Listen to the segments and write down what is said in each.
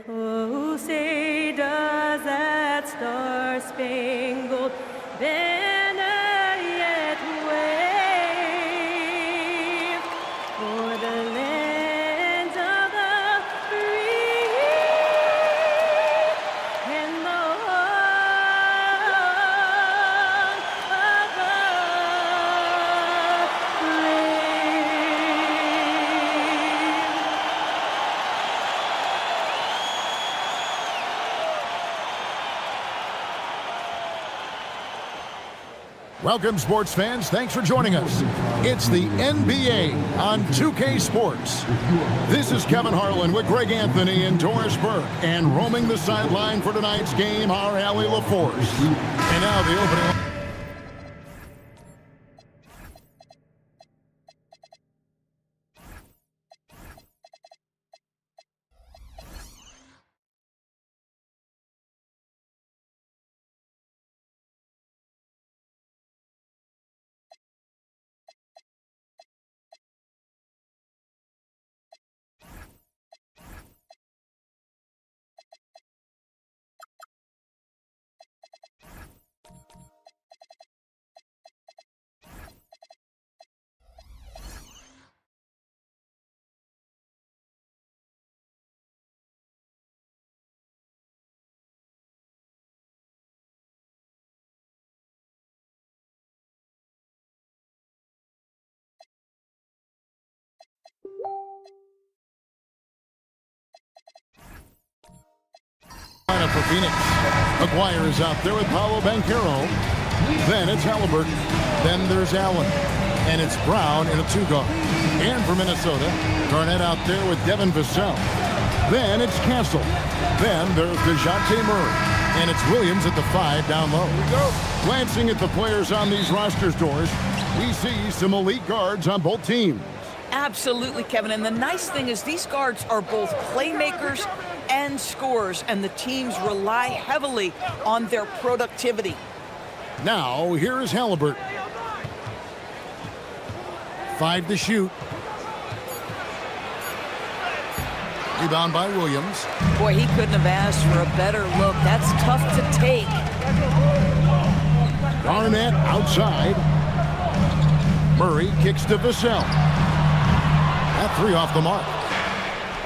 Oh, say does that star-spangled banner yet wave for the land of the free and the home of the Welcome, sports fans. Thanks for joining us. It's the NBA on 2K Sports. This is Kevin Harlan with Greg Anthony and Doris Burke, and roaming the sideline for tonight's game, our Allie LaForce. And now the opening. For Phoenix. McGuire is out there with Paolo Banchero. Then it's Halliburton. Then there's Allen. And it's Brown in a two-guard. And for Minnesota, Garnett out there with Devin Vassell. Then it's Castle. Then there's DeJounte Murray. And it's Williams at the 5 down low. Glancing at the players on these rosters, Doors, we see some elite guards on both teams. Absolutely, Kevin. And the nice thing is these guards are both playmakers and scorers, and the teams rely heavily on their productivity. Now, here is Halliburton. 5 to shoot. Rebound by Williams. Boy, he couldn't have asked for a better look. That's tough to take. Garnett outside. Murray kicks to Vassell. That 3 off the mark.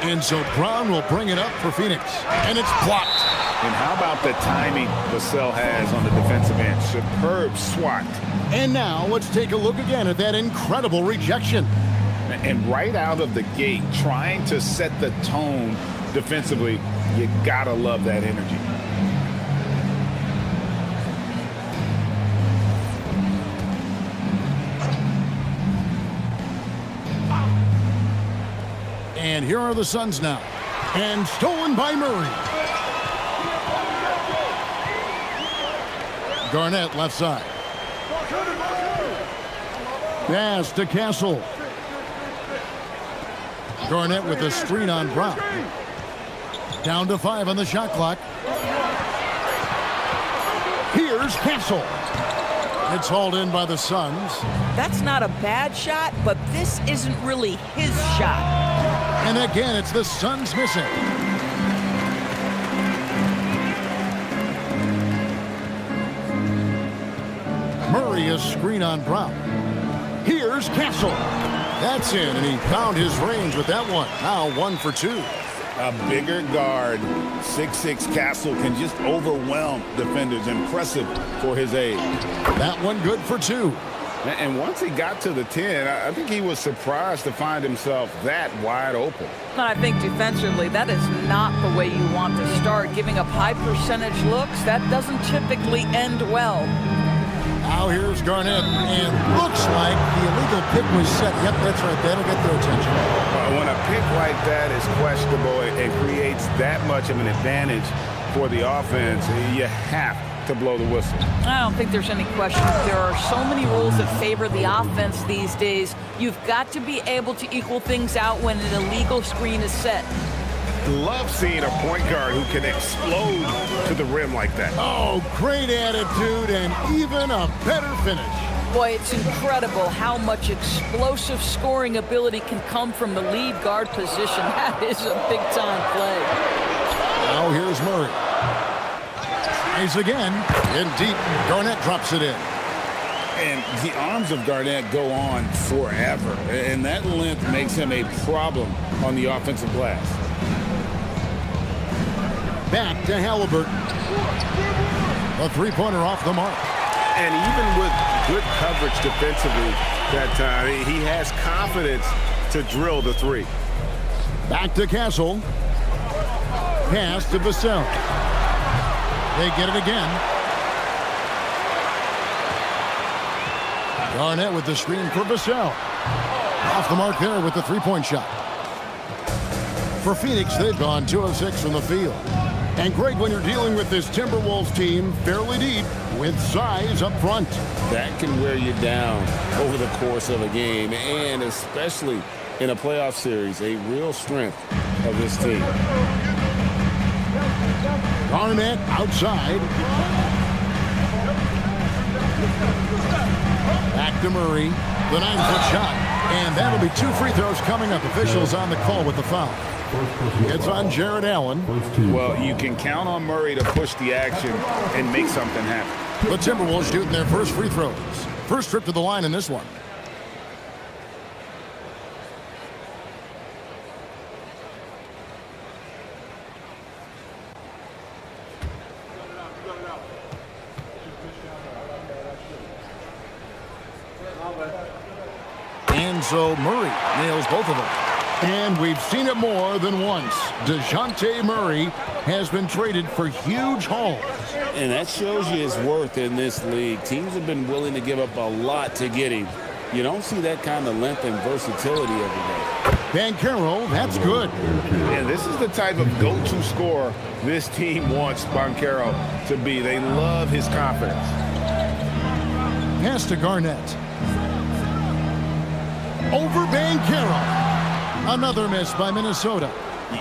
And so Brown will bring it up for Phoenix. And it's blocked. And how about the timing Vassell has on the defensive end? Superb swat. And now let's take a look again at that incredible rejection. And right out of the gate, trying to set the tone defensively, you gotta love that energy. And here are the Suns now. And stolen by Murray. Garnett left side. Pass to Castle. Garnett with a screen on Brown. Down to 5 on the shot clock. Here's Castle. It's hauled in by the Suns. That's not a bad shot, but this isn't really his shot. And again, it's the Suns missing. Murray a screen on Brown. Here's Castle. That's in, and he found his range with that one. Now 1 for 2. A bigger guard, 6'6" Castle, can just overwhelm defenders. Impressive for his age. That one good for 2. And once he got to the 10, I think he was surprised to find himself that wide open. And I think defensively, that is not the way you want to start. Giving up high percentage looks, that doesn't typically end well. Now here's Garnett, and looks like the illegal pick was set. Yep, that's right. That'll get their attention. When a pick like that is questionable and creates that much of an advantage for the offense, you have to blow the whistle. I don't think there's any question. There are so many rules that favor the offense these days. You've got to be able to equal things out when an illegal screen is set. Love seeing a point guard who can explode to the rim like that. Oh, great attitude and even a better finish. Boy, it's incredible how much explosive scoring ability can come from the lead guard position. That is a big-time play. Now here's Murray. Tries again. In deep. Garnett drops it in. And the arms of Garnett go on forever. And that length makes him a problem on the offensive glass. Back to Halliburton. A three-pointer off the mark. And even with good coverage defensively that time, he has confidence to drill the three. Back to Castle. Pass to Vassell. They get it again. Garnett with the screen for Vassell. Off the mark there with the three-point shot. For Phoenix, they've gone 2 of 6 from the field. And Greg, when you're dealing with this Timberwolves team, fairly deep with size up front. That can wear you down over the course of a game, and especially in a playoff series, a real strength of this team. Garnett outside. Back to Murray. The 9-foot shot. And that'll be 2 free throws coming up. Officials on the call with the foul. It's on Jared Allen. Well, you can count on Murray to push the action and make something happen. The Timberwolves shooting their first free throws. First trip to the line in this one. And so Murray nails both of them. And we've seen it more than once. DeJounte Murray has been traded for huge hauls. And that shows you his worth in this league. Teams have been willing to give up a lot to get him. You don't see that kind of length and versatility every day. Banchero, that's good. And this is the type of go-to scorer this team wants Banchero to be. They love his confidence. Pass to Garnett. Over Banchero. Another miss by Minnesota.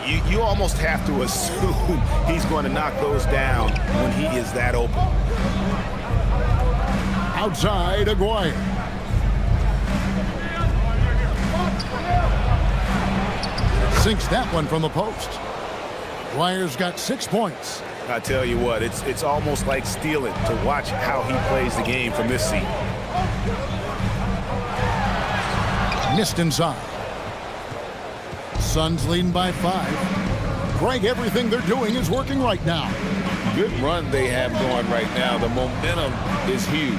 You almost have to assume he's going to knock those down when he is that open. Outside, Aguirre. Sinks that one from the post. Aguirre's got 6 points. I tell you what, it's almost like stealing to watch how he plays the game from this seat. Missed inside. Suns leading by 5. Greg, everything they're doing is working right now. Good run they have going right now. The momentum is huge.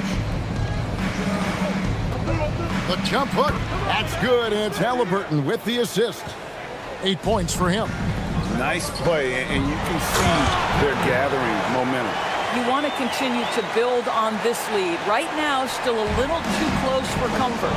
The jump hook, that's good, and it's Halliburton with the assist. 8 points for him. Nice play, and you can see they're gathering momentum. You want to continue to build on this lead. Right now, still a little too close for comfort.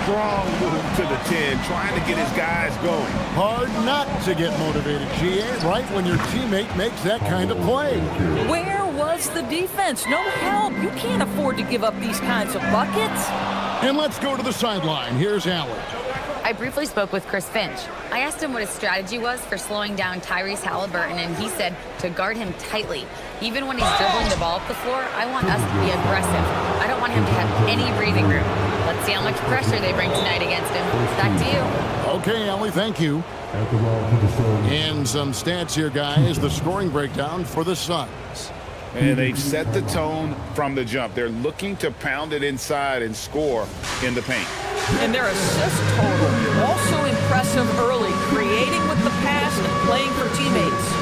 Strong move to the 10, trying to get his guys going. Hard not to get motivated, GA, right when your teammate makes that kind of play. Where was the defense? No help. You can't afford to give up these kinds of buckets. And let's go to the sideline. Here's Allen. I briefly spoke with Chris Finch. I asked him what his strategy was for slowing down Tyrese Halliburton, and he said to guard him tightly. Even when he's dribbling the ball up the floor, I want us to be aggressive. I don't want him to have any breathing room. Let's see how much pressure they bring tonight against him. Back to you. Okay, Ellie, thank you. And some stats here, guys. The scoring breakdown for the Suns. And they've set the tone from the jump. They're looking to pound it inside and score in the paint. And their assist total, also impressive early, creating with the pass and playing for teammates.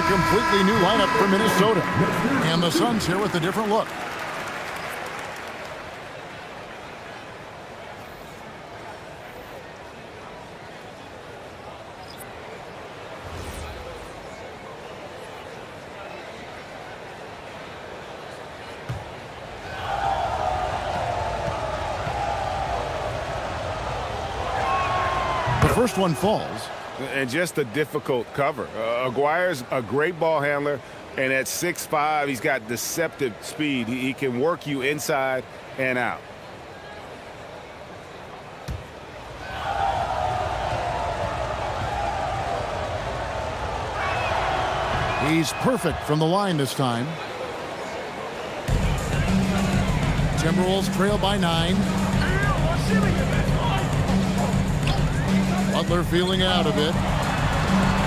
completely new lineup for Minnesota. And the Suns here with a different look. The first one falls. And just a difficult cover. Aguirre's a great ball handler, and at 6'5", he's got deceptive speed. He can work you inside and out. He's perfect from the line this time. Timberwolves trail by 9. Butler feeling out a bit.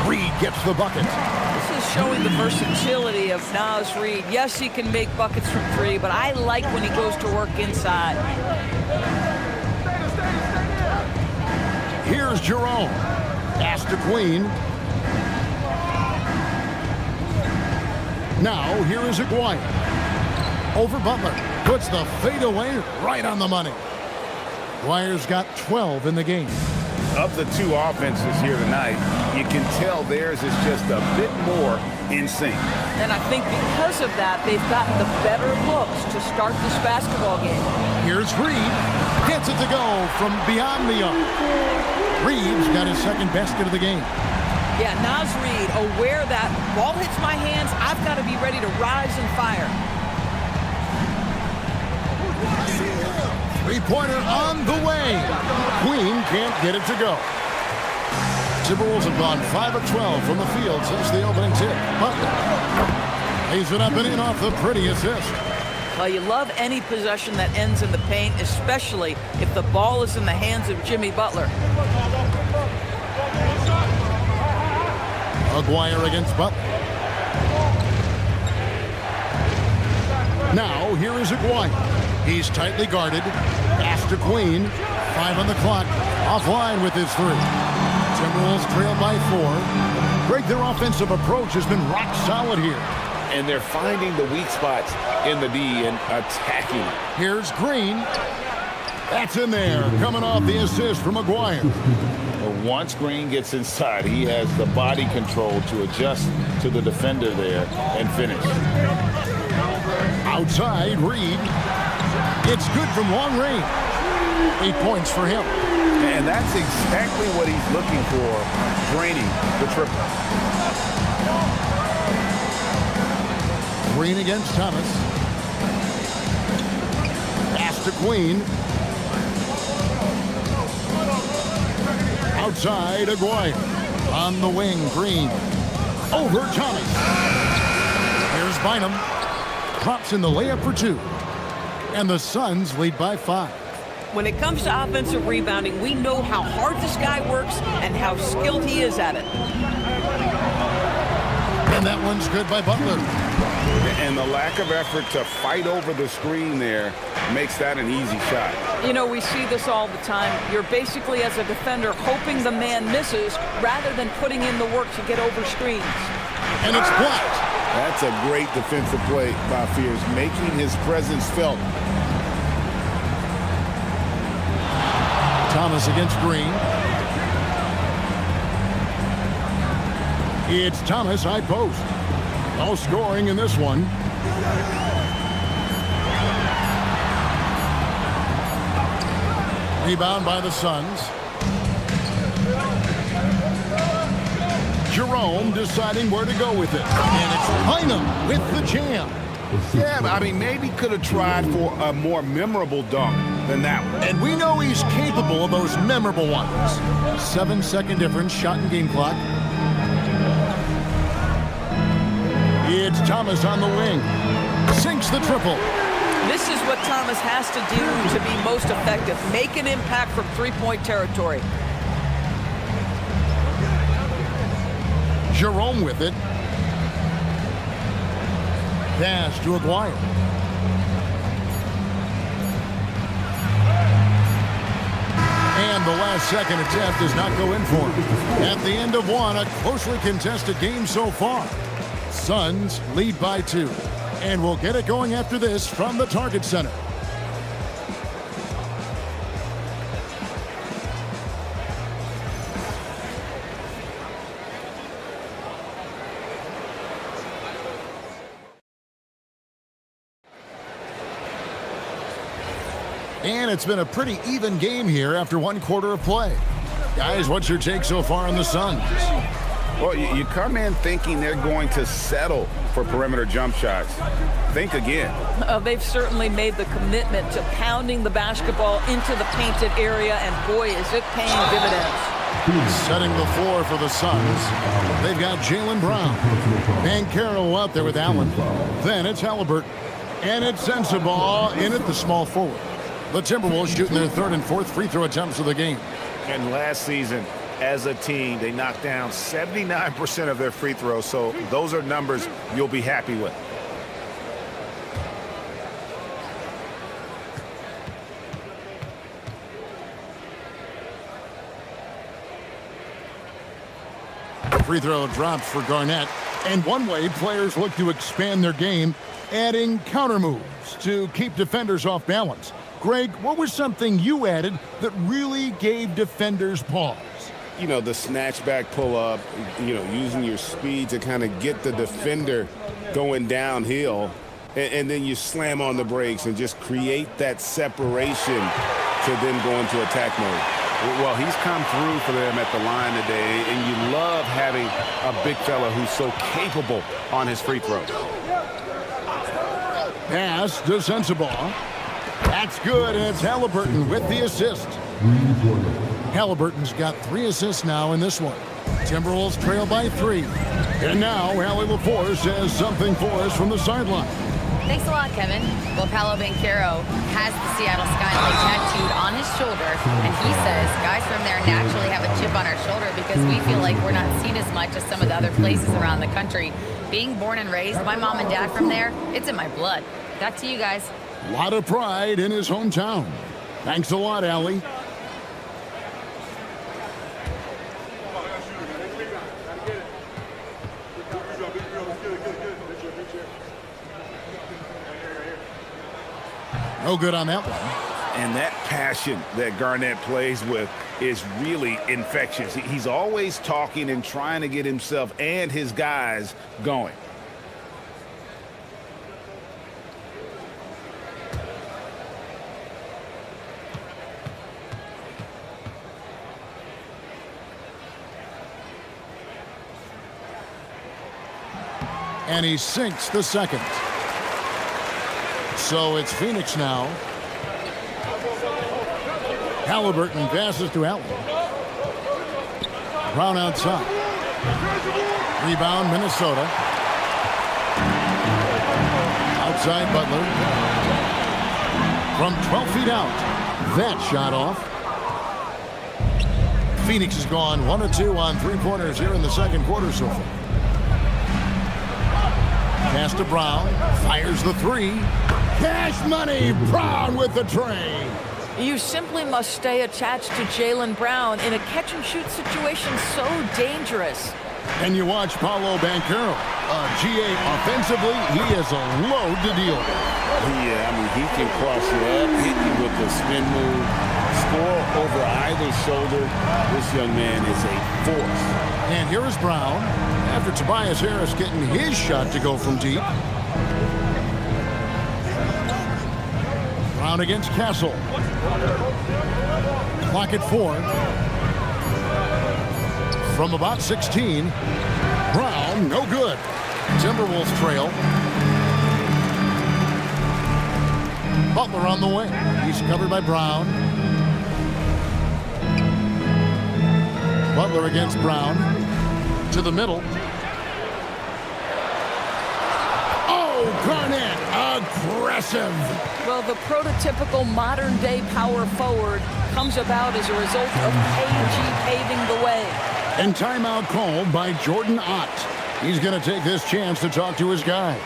Reed gets the bucket. This is showing the versatility of Naz Reid. Yes, he can make buckets from 3, but I like when he goes to work inside. Here's Jerome. Pass to Queen. Now, here is Aguirre. Over Butler. Puts the fadeaway right on the money. Aguirre's got 12 in the game. Of the two offenses here tonight, you can tell theirs is just a bit more in sync. And I think because of that, they've gotten the better looks to start this basketball game. Here's Reed. Gets it to go from beyond the arc. Reed's got his second basket of the game. Yeah, Naz Reid, aware that ball hits my hands, I've got to be ready to rise and fire. Three-pointer on the way. Queen can't get it to go. Timberwolves have gone 5 of 12 from the field since the opening tip. Butler lays it up and in off the pretty assist. Well, you love any possession that ends in the paint, especially if the ball is in the hands of Jimmy Butler. Aguirre against Butler. Now, here is Aguirre. He's tightly guarded. Pass to Queen. 5 on the clock. Offline with his 3. Timberwolves trail by 4. Greg, their offensive approach has been rock solid here. And they're finding the weak spots in the D and attacking. Here's Green. That's in there. Coming off the assist from Aguirre. Once Green gets inside, he has the body control to adjust to the defender there and finish. Outside, Reed. It's good from long range. 8 points for him. And that's exactly what he's looking for, draining the triple. Green against Thomas. Pass to Queen. Outside, Aguirre. On the wing, Green. Over Thomas. Here's Bynum. Drops in the layup for 2. And the Suns lead by 5. When it comes to offensive rebounding, we know how hard this guy works and how skilled he is at it. And that one's good by Butler. And the lack of effort to fight over the screen there makes that an easy shot. You know, we see this all the time. You're basically, as a defender, hoping the man misses rather than putting in the work to get over screens. And it's blocked. That's a great defensive play by Fears, making his presence felt. Thomas against Green. It's Thomas high post. No scoring in this one. Rebound by the Suns. Jerome deciding where to go with it. And it's Bynum with the jam. Yeah, but I mean, maybe could have tried for a more memorable dunk than that one. And we know he's capable of those memorable ones. 7-second difference, shot and game clock. It's Thomas on the wing. Sinks the triple. This is what Thomas has to do to be most effective. Make an impact from three-point territory. Jerome with it. Pass to Aguirre. And the last second attempt does not go in for him. At the end of one, a closely contested game so far. Suns lead by 2. And we'll get it going after this from the Target Center. And it's been a pretty even game here after 1 quarter of play. Guys, what's your take so far on the Suns? Well, you come in thinking they're going to settle for perimeter jump shots. Think again. They've certainly made the commitment to pounding the basketball into the painted area, and boy, is it paying dividends. Setting the floor for the Suns. They've got Jaylen Brown. Banchero out there with Allen. Then it's Halliburton. And it's Sensabaugh in at the small forward. The Timberwolves shooting their 3rd and 4th free throw attempts of the game. And last season, as a team, they knocked down 79% of their free throws, so those are numbers you'll be happy with. Free throw dropped for Garnett. And one way players look to expand their game, adding counter moves to keep defenders off balance. Greg, what was something you added that really gave defenders pause? You know, the snatch back pull up, using your speed to kind of get the defender going downhill, and then you slam on the brakes and just create that separation to then go into attack mode. Well, he's come through for them at the line today, and you love having a big fella who's so capable on his free throws. Pass to Sensabaugh. That's good, and it's Halliburton with the assist. Halliburton's got 3 assists now in this one. Timberwolves trail by 3. And now Allie LaForce has something for us from the sideline. Thanks a lot, Kevin. Well, Paolo Banchero has the Seattle skyline tattooed on his shoulder, and he says guys from there naturally have a chip on our shoulder because we feel like we're not seen as much as some of the other places around the country. Being born and raised, my mom and dad from there, it's in my blood. Back to you guys. A lot of pride in his hometown. Thanks a lot, Allie. No good on that one. And that passion that Garnett plays with is really infectious. He's always talking and trying to get himself and his guys going. And he sinks the second. So it's Phoenix now. Halliburton passes to Allen. Brown outside. Rebound, Minnesota. Outside Butler. From 12 feet out. That shot off. Phoenix has gone 1 of 2 on 3-pointers here in the second quarter so far. Pass to Brown. Fires the 3. Cash money. Brown with the tray. You simply must stay attached to Jaylen Brown in a catch-and-shoot situation so dangerous. And you watch Paolo Banchero. GA offensively, he is a load to deal with. Yeah, I mean, he can cross you up, hit you with the spin move, score over either shoulder. This young man is a force. And here is Brown after Tobias Harris getting his shot to go from deep. Brown against Castle. Clock at 4. From about 16. Brown, no good. Timberwolves trail. Butler on the wing. He's covered by Brown. Butler against Brown. To the middle. Oh, Garnett, aggressive. Well, the prototypical modern-day power forward comes about as a result of KG paving the way. And timeout called by Jordan Ott. He's going to take this chance to talk to his guys.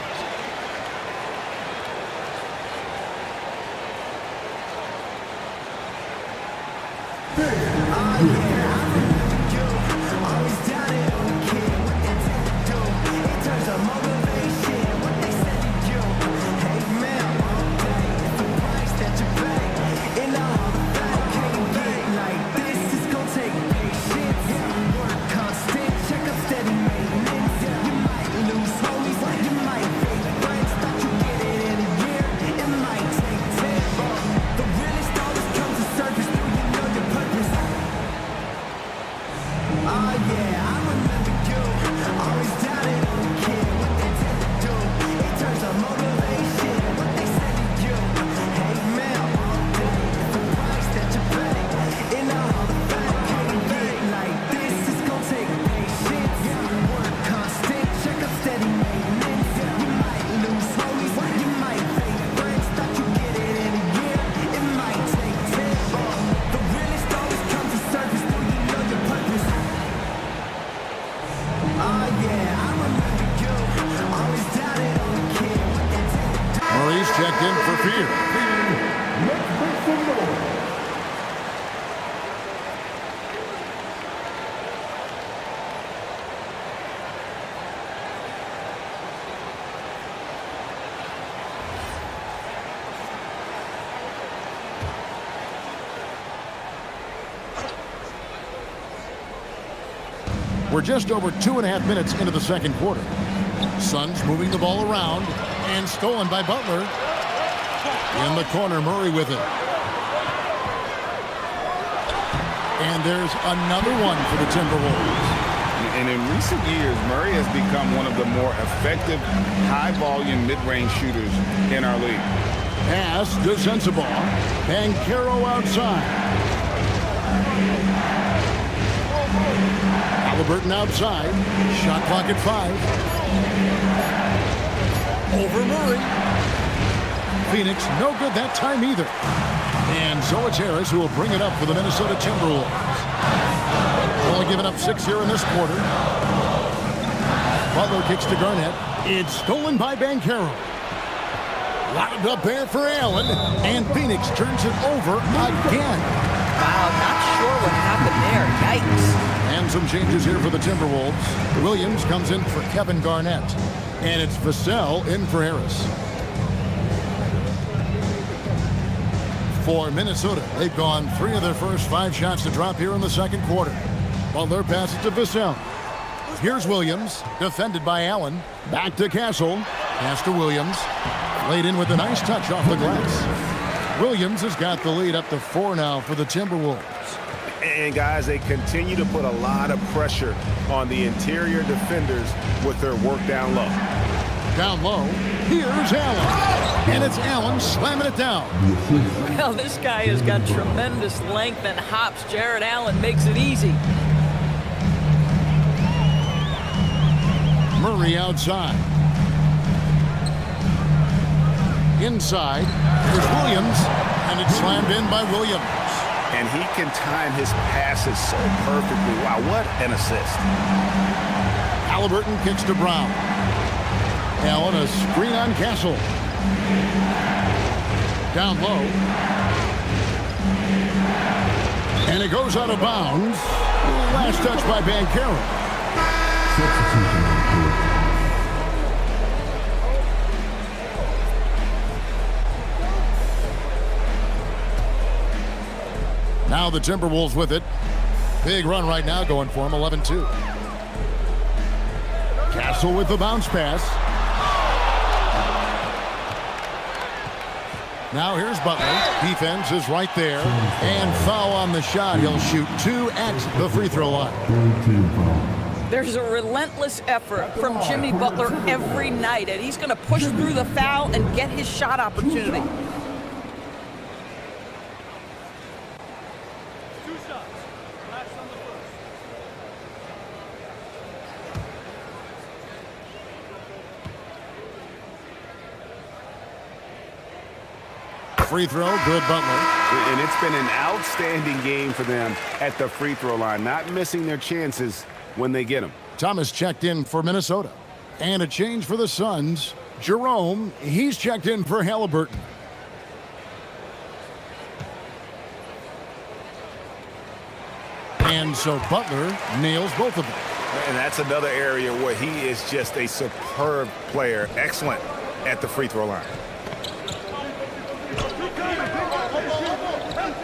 checked in for fear. We're just over 2.5 minutes into the second quarter. Suns moving the ball around and stolen by Butler. In the corner, Murray with it. And there's another one for the Timberwolves. And in recent years, Murray has become one of the more effective high-volume mid-range shooters in our league. Pass to Sensabaugh. Banchero outside. Halliburton outside. Shot clock at 5. Over Murray. Phoenix no good that time either. And so it's Harris who will bring it up for the Minnesota Timberwolves. Only giving up 6 here in this quarter. Butler kicks to Garnett. It's stolen by Banchero. Lobbed up there for Allen. And Phoenix turns it over again. Wow, not sure what happened there. Yikes. And some changes here for the Timberwolves. Williams comes in for Kevin Garnett. And it's Vassell in for Harris. For Minnesota, they've gone 3 of their first 5 shots to drop here in the second quarter. Butler passes to Vassell. Here's Williams, defended by Allen. Back to Castle. Pass to Williams. Laid in with a nice touch off the glass. Williams has got the lead up to 4 now for the Timberwolves. And guys, they continue to put a lot of pressure on the interior defenders with their work down low. Down low, here's Allen. And it's Allen slamming it down. Well, this guy has got tremendous length and hops. Jared Allen makes it easy. Murray outside. Inside, there's Williams. And it's slammed in by Williams. And he can time his passes so perfectly. Wow, what an assist. Halliburton kicks to Brown. Allen, a screen on Castle. Down low. And it goes out of bounds. Last touch by Banchero. Now the Timberwolves with it. Big run right now going for him, 11-2. Castle with the bounce pass. Now here's Butler. Defense is right there. And foul on the shot. He'll shoot 2 at the free throw line. There's a relentless effort from Jimmy Butler every night, and he's going to push through the foul and get his shot opportunity. Free throw, good Butler. And it's been an outstanding game for them at the free throw line, not missing their chances when they get them. Thomas checked in for Minnesota. And a change for the Suns. Jerome, he's checked in for Halliburton. And so Butler nails both of them. And that's another area where he is just a superb player. Excellent at the free throw line.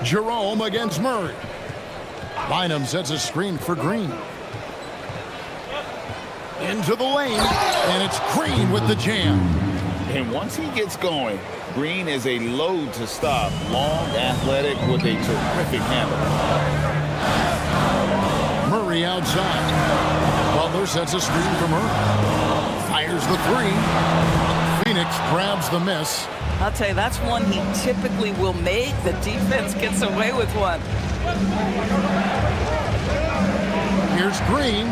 Jerome against Murray. Bynum sets a screen for Green. Into the lane, and it's Green with the jam. And once he gets going, Green is a load to stop. Long, athletic, with a terrific handle. Murray outside. Butler sets a screen for Murray. Fires the 3. Phoenix grabs the miss. I'll tell you, that's one he typically will make. The defense gets away with one. Here's Green.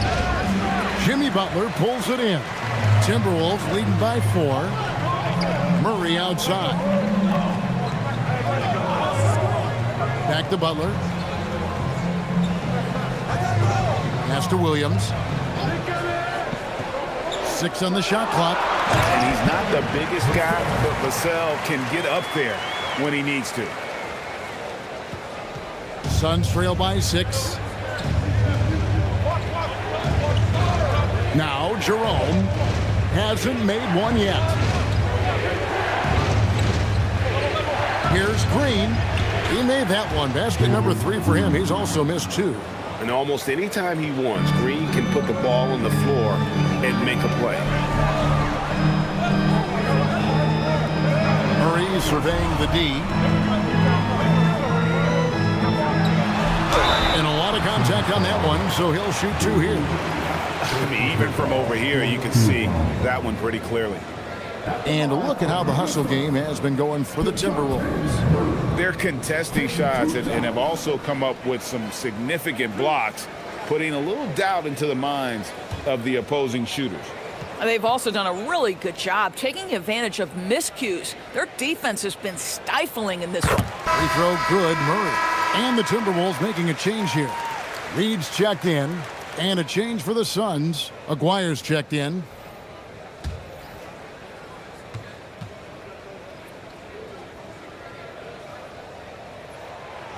Jimmy Butler pulls it in. Timberwolves leading by 4. Murray outside. Back to Butler. Pass to Williams. 6 on the shot clock. And he's not the biggest guy, but Vassell can get up there when he needs to. Suns trail by 6. Now Jerome hasn't made one yet. Here's Green. He made that one. Basket number 3 for him. He's also missed 2. And almost any time he wants, Green can put the ball on the floor and make a play. Murray surveying the D. And a lot of contact on that one, so he'll shoot 2 here. I mean, even from over here, you can see that one pretty clearly. And look at how the hustle game has been going for the Timberwolves. They're contesting shots and have also come up with some significant blocks, putting a little doubt into the minds of the opposing shooters. They've also done a really good job taking advantage of miscues. Their defense has been stifling in this one. Free throw good, Murray. And the Timberwolves making a change here. Reed's checked in, and a change for the Suns. Aguirre's checked in.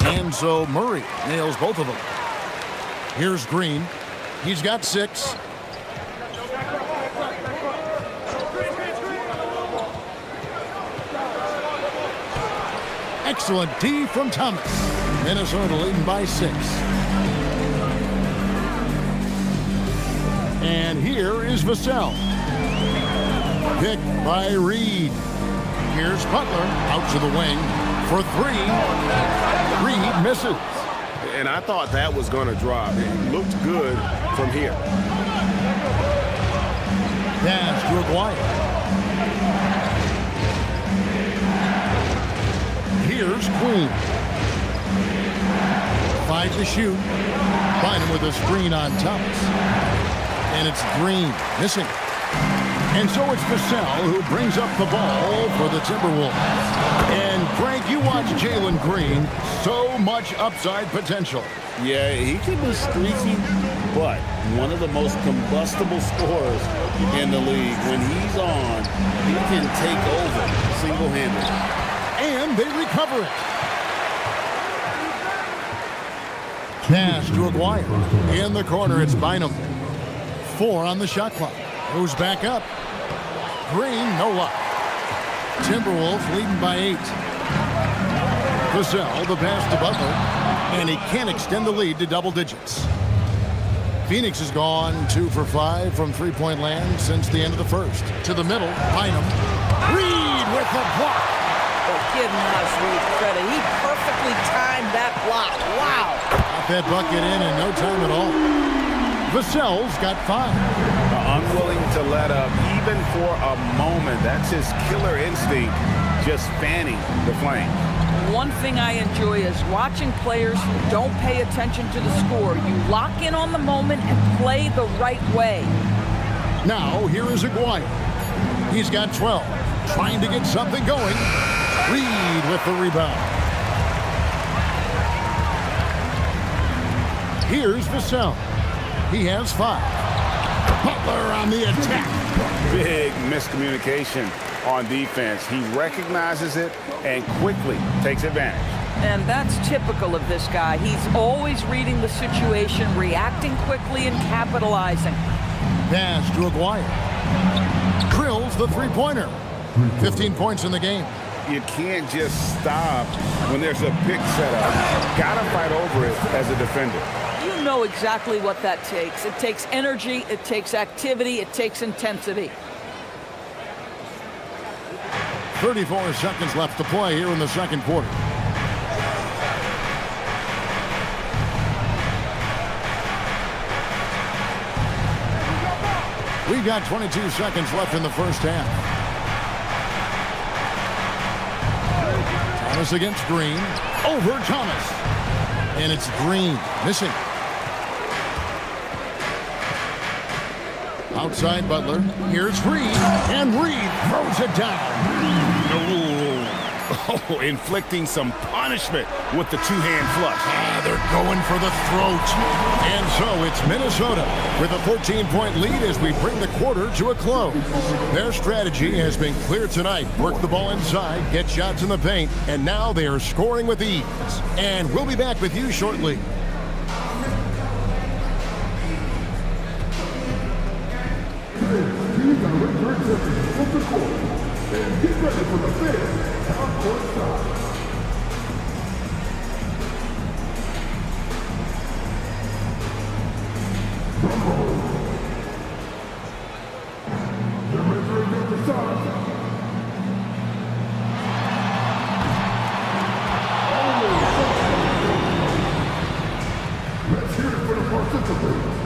And so Murray nails both of them. Here's Green. He's got 6. Excellent D from Thomas. Minnesota leading by 6. And here is Vassell. Picked by Reed. Here's Butler out to the wing for 3. Reed misses. And I thought that was going to drop. It looked good from here. Pass to Aguirre. Here's Queen. 5 to shoot. Bynum with a screen on Thomas. And it's Green missing. And so it's Vassell who brings up the ball for the Timberwolves. And Frank, you watch Jalen Green. So much upside potential. Yeah, he can be streaky, but one of the most combustible scorers in the league. When he's on, he can take over single-handedly. And they recover it. Pass to Aguirre. In the corner, it's Bynum. 4 on the shot clock. Goes back up. Green, no luck. Timberwolves leading by 8. Vassell, the pass to Butler. And he can't extend the lead to double digits. Phoenix has gone 2 for 5 from three-point land since the end of the first. To the middle, Bynum. Reed with the block. Give Nas Reed credit. He perfectly timed that block. Wow. Got that bucket in no time at all. Vassell's got 5. Unwilling to let up even for a moment. That's his killer instinct, just fanning the flame. One thing I enjoy is watching players who don't pay attention to the score. You lock in on the moment and play the right way. Now, here is Aguirre. He's got 12. Trying to get something going. Reed with the rebound. Here's Vassell. He has 5. Butler on the attack. Big miscommunication on defense. He recognizes it and quickly takes advantage. And that's typical of this guy. He's always reading the situation, reacting quickly, and capitalizing. Pass to Aguirre. Drills the three-pointer. 15 points in the game. You can't just stop when there's a pick set up. Gotta fight over it as a defender. You know exactly what that takes. It takes energy, it takes activity, it takes intensity. 34 seconds left to play here in the second quarter. We've got 22 seconds left in the first half. Thomas against Green. Over Thomas. And it's Green missing. Outside Butler. Here's Reed. And Reed throws it down. Oh, inflicting some punishment with the two-hand flush. They're going for the throat. And so it's Minnesota with a 14-point lead as we bring the quarter to a close. Their strategy has been clear tonight. Work the ball inside, get shots in the paint, and now they are scoring with ease. And we'll be back with you shortly. Get ready for the fifth half-court shot. They're measuring up the shot. Let's hear it for the participants.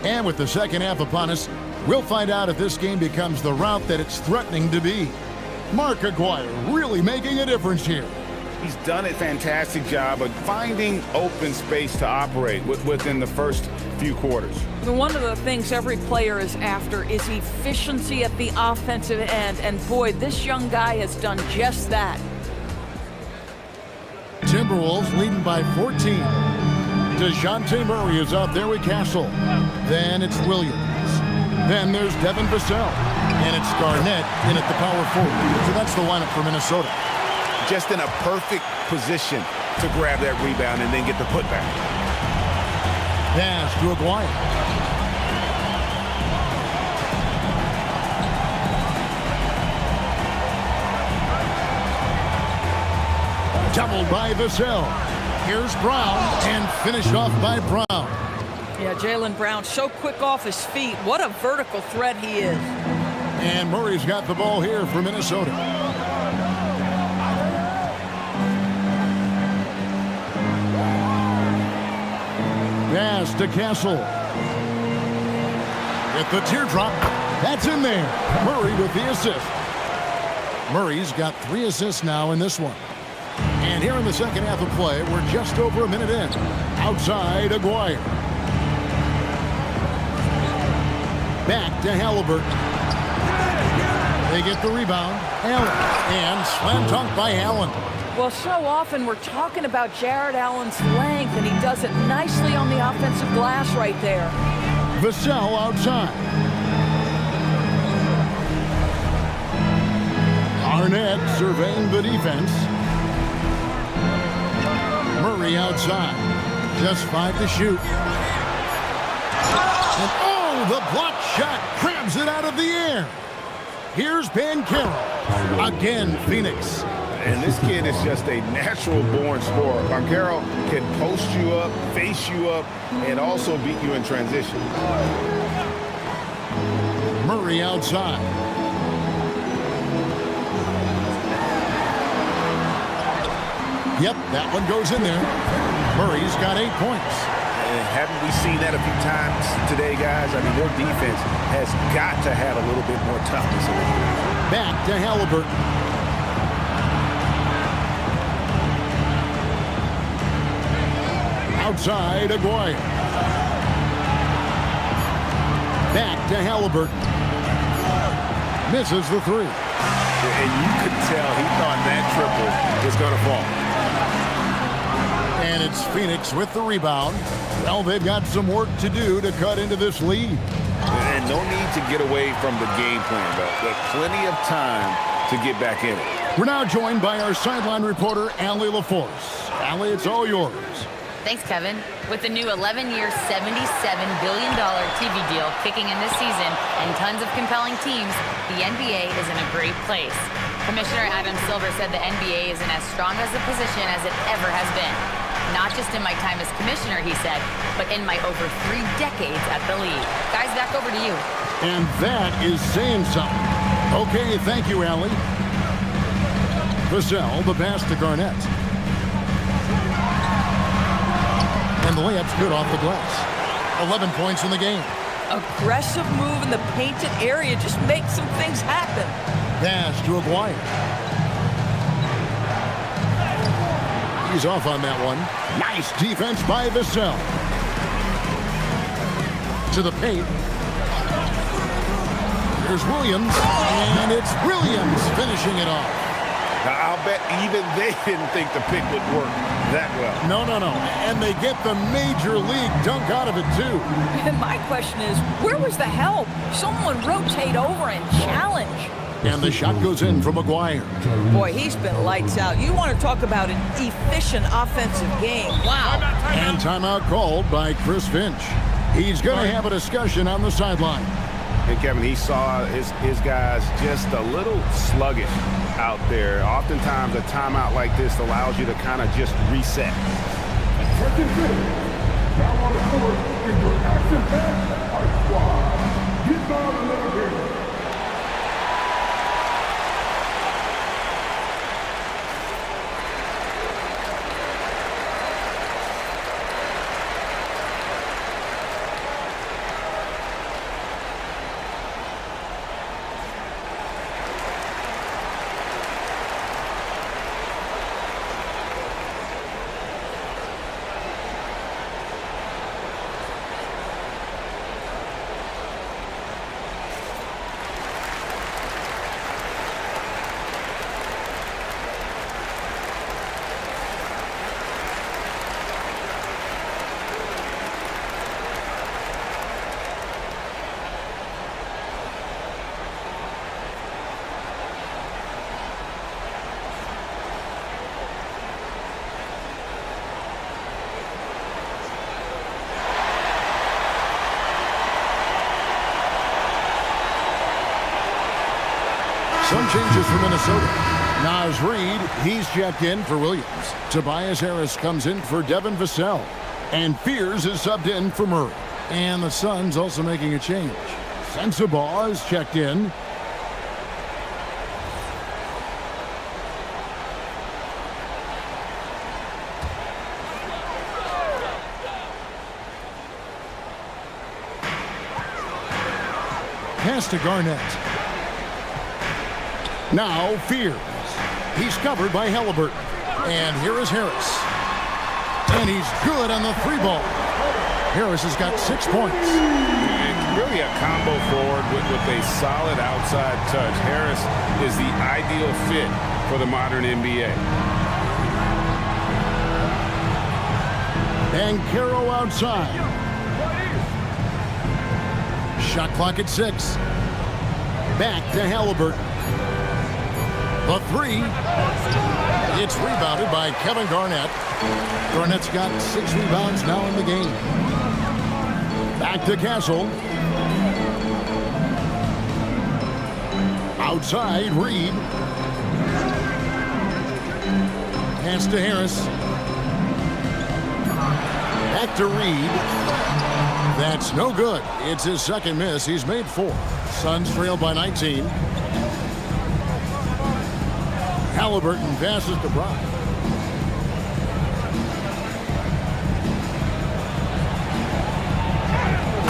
And with the second half upon us, we'll find out if this game becomes the route that it's threatening to be. Mark Aguirre really making a difference here. He's done a fantastic job of finding open space to operate within the first few quarters. One of the things every player is after is efficiency at the offensive end, and boy, this young guy has done just that. Timberwolves leading by 14. DeJounte Murray is out there with Castle. Then it's Williams. Then there's Devin Vassell. And it's Garnett in at the power forward. So that's the lineup for Minnesota. Just in a perfect position to grab that rebound and then get the putback. Pass to Aguirre. Doubled by Vassell. Here's Brown, and finished off by Brown. Yeah, Jaylen Brown so quick off his feet. What a vertical threat he is. And Murray's got the ball here for Minnesota. Pass to Castle. With the teardrop, that's in there. Murray with the assist. Murray's got 3 assists now in this one. And here in the second half of play, we're just over a minute in. Outside, Aguirre. Back to Halliburton. They get the rebound. Allen. And slam dunk by Allen. Well, so often we're talking about Jared Allen's length, and he does it nicely on the offensive glass right there. Vassell outside. Arnett surveying the defense. Murray outside. Just 5 to shoot. And oh, the block shot grabs it out of the air. Here's Banchero. Again, Phoenix. And this kid is just a natural-born scorer. Banchero can post you up, face you up, and also beat you in transition. Murray outside. Yep, that one goes in there. Murray's got 8 points. And haven't we seen that a few times today, guys? I mean, their defense has got to have a little bit more toughness in it. Back to Halliburton. Outside, Aguirre. Back to Halliburton. Misses the 3. And you could tell he thought that triple was going to fall. And it's Phoenix with the rebound. Well, they've got some work to do to cut into this lead. And no need to get away from the game plan, though. But plenty of time to get back in it. We're now joined by our sideline reporter, Allie LaForce. Allie, it's all yours. Thanks, Kevin. With the new 11-year, $77 billion TV deal kicking in this season and tons of compelling teams, the NBA is in a great place. Commissioner Adam Silver said the NBA is in as strong as a position as it ever has been. Not just in my time as commissioner, he said, but in my over 3 decades at the league. Guys, back over to you. And that is saying something. Okay, thank you, Allie. Vassell, the pass to Garnett. And the layup's good off the glass. 11 points in the game. Aggressive move in the painted area just makes some things happen. Pass to Aguirre. He's off on that one. Nice defense by Vassell. To the paint. Here's Williams. And it's Williams finishing it off. Now, I'll bet even they didn't think the pick would work that well. No. And they get the major league dunk out of it, too. And my question is, where was the help? Someone rotate over and challenge. And the shot goes in from Aguirre. Boy, he's been lights out. You want to talk about an efficient offensive game. Wow. And timeout called by Chris Finch. He's going to have a discussion on the sideline. And Kevin, he saw his guys just a little sluggish out there. Oftentimes, a timeout like this allows you to kind of just reset. Second finish. Now on the court is your action-packed fight squad. Get down and let it go. Some changes for Minnesota. Naz Reid, he's checked in for Williams. Tobias Harris comes in for Devin Vassell. And Fears is subbed in for Murray. And the Suns also making a change. Sensabaugh is checked in. Pass to Garnett. Now Fears. He's covered by Halliburton. And here is Harris. And he's good on the 3-ball. Harris has got 6 points. And really a combo forward with a solid outside touch. Harris is the ideal fit for the modern NBA. And Caro outside. Shot clock at 6. Back to Halliburton. The 3. It's rebounded by Kevin Garnett. Garnett's got 6 rebounds now in the game. Back to Castle. Outside, Reed. Pass to Harris. Back to Reed. That's no good. It's his second miss. He's made 4. Suns trail by 19. Halliburton passes to Brown.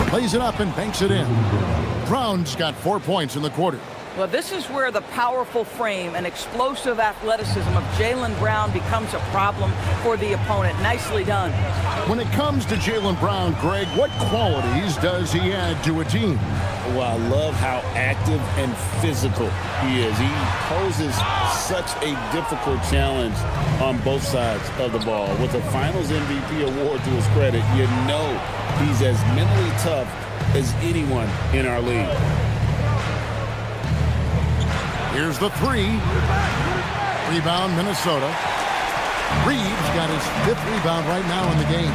Plays it up and banks it in. Brown's got 4 points in the quarter. Well, this is where the powerful frame and explosive athleticism of Jaylen Brown becomes a problem for the opponent. Nicely done. When it comes to Jaylen Brown, Greg, what qualities does he add to a team? Well, I love how active and physical he is. He poses such a difficult challenge on both sides of the ball. With a Finals MVP award to his credit, you know he's as mentally tough as anyone in our league. Here's the 3. Rebound, Minnesota. Reeves got his 5th rebound right now in the game.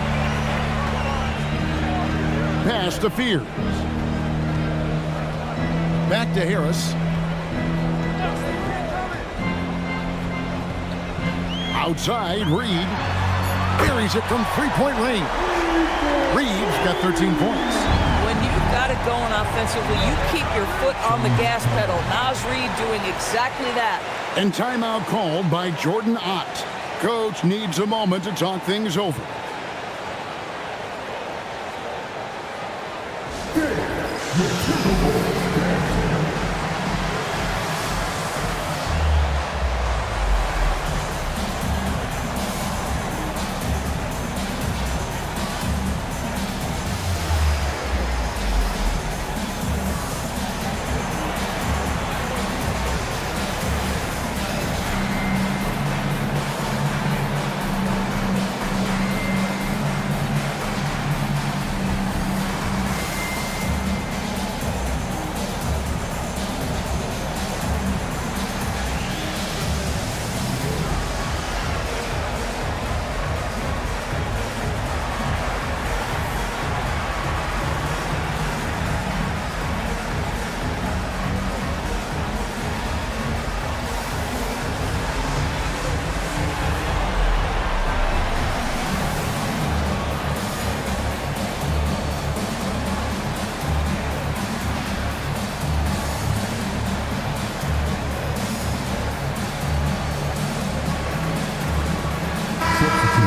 Pass to Fears. Back to Harris. Outside, Reed buries it from three-point range. Reeves got 13 points. When you've got it going offensively, you keep your foot on the gas pedal. Naz Reid doing exactly that. And timeout called by Jordan Ott. Coach needs a moment to talk things over.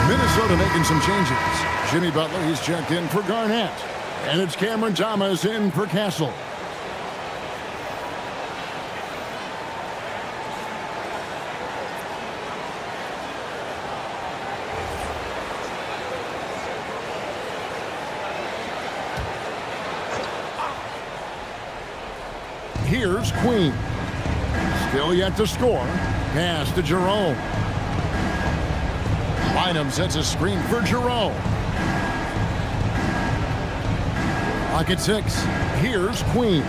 Minnesota making some changes. Jimmy Butler, he's checked in for Garnett. And it's Cameron Thomas in for Castle. Here's Queen. Still yet to score. Pass to Jerome. Bynum sets a screen for Jerome. Lock at 6. Here's Queen.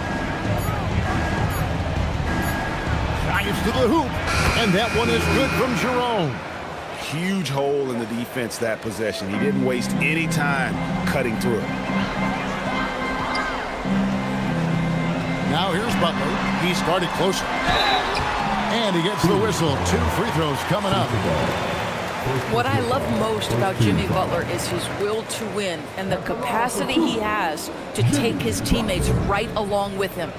Drives to the hoop. And that one is good from Jerome. Huge hole in the defense that possession. He didn't waste any time cutting through it. Now here's Butler. He's guarded closer. And he gets the whistle. 2 free throws coming up. What I love most about Jimmy Butler is his will to win and the capacity he has to take his teammates right along with him.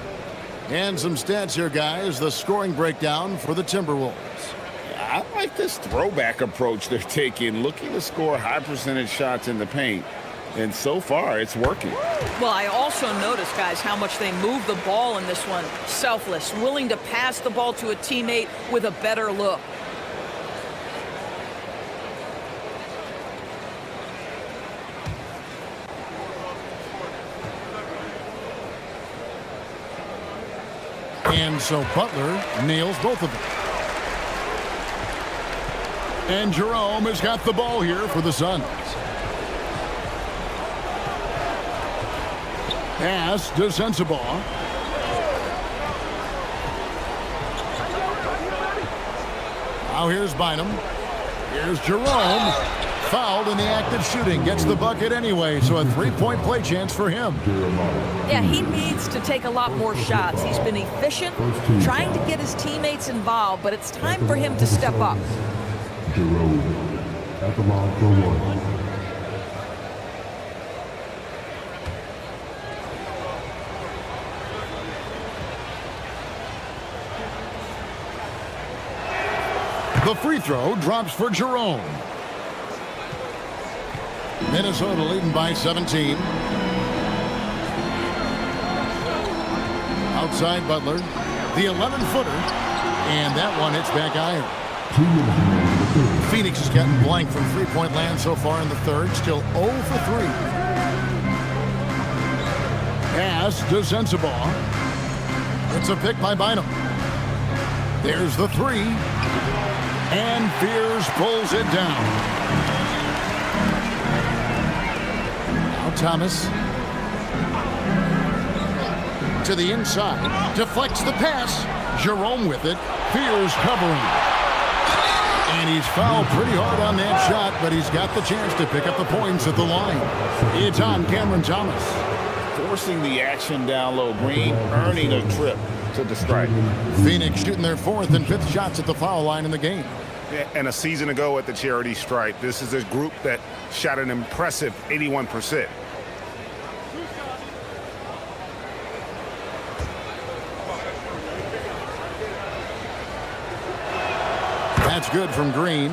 And some stats here, guys. The scoring breakdown for the Timberwolves. I like this throwback approach they're taking, looking to score high percentage shots in the paint. And so far, it's working. Well, I also noticed, guys, how much they move the ball in this one. Selfless, willing to pass the ball to a teammate with a better look. And so Butler nails both of them. And Jerome has got the ball here for the Suns. Pass to Sensabaugh. Now here's Bynum. Here's Jerome. Fouled in the act of shooting. Gets the bucket anyway, so a 3-point play chance for him. Yeah, he needs to take a lot more shots. He's been efficient, trying to get his teammates involved, but it's time for him to step up. Jerome at the line for 1. The free throw drops for Jerome. Minnesota leading by 17. Outside Butler. The 11-footer. And that one hits back iron. Phoenix has gotten blank from three-point land so far in the third. Still 0 for 3. Pass to Sensabaugh. It's a pick by Bynum. There's the 3. And Fears pulls it down. Now Thomas. To the inside. Deflects the pass. Jerome with it. Fears covering. And he's fouled pretty hard on that shot, but he's got the chance to pick up the points at the line. It's on Cameron Thomas. Forcing the action down low. Green earning a trip to the stripe. Phoenix shooting their 4th and 5th shots at the foul line in the game. And a season ago at the charity stripe, this is a group that shot an impressive 81%. That's good from Green.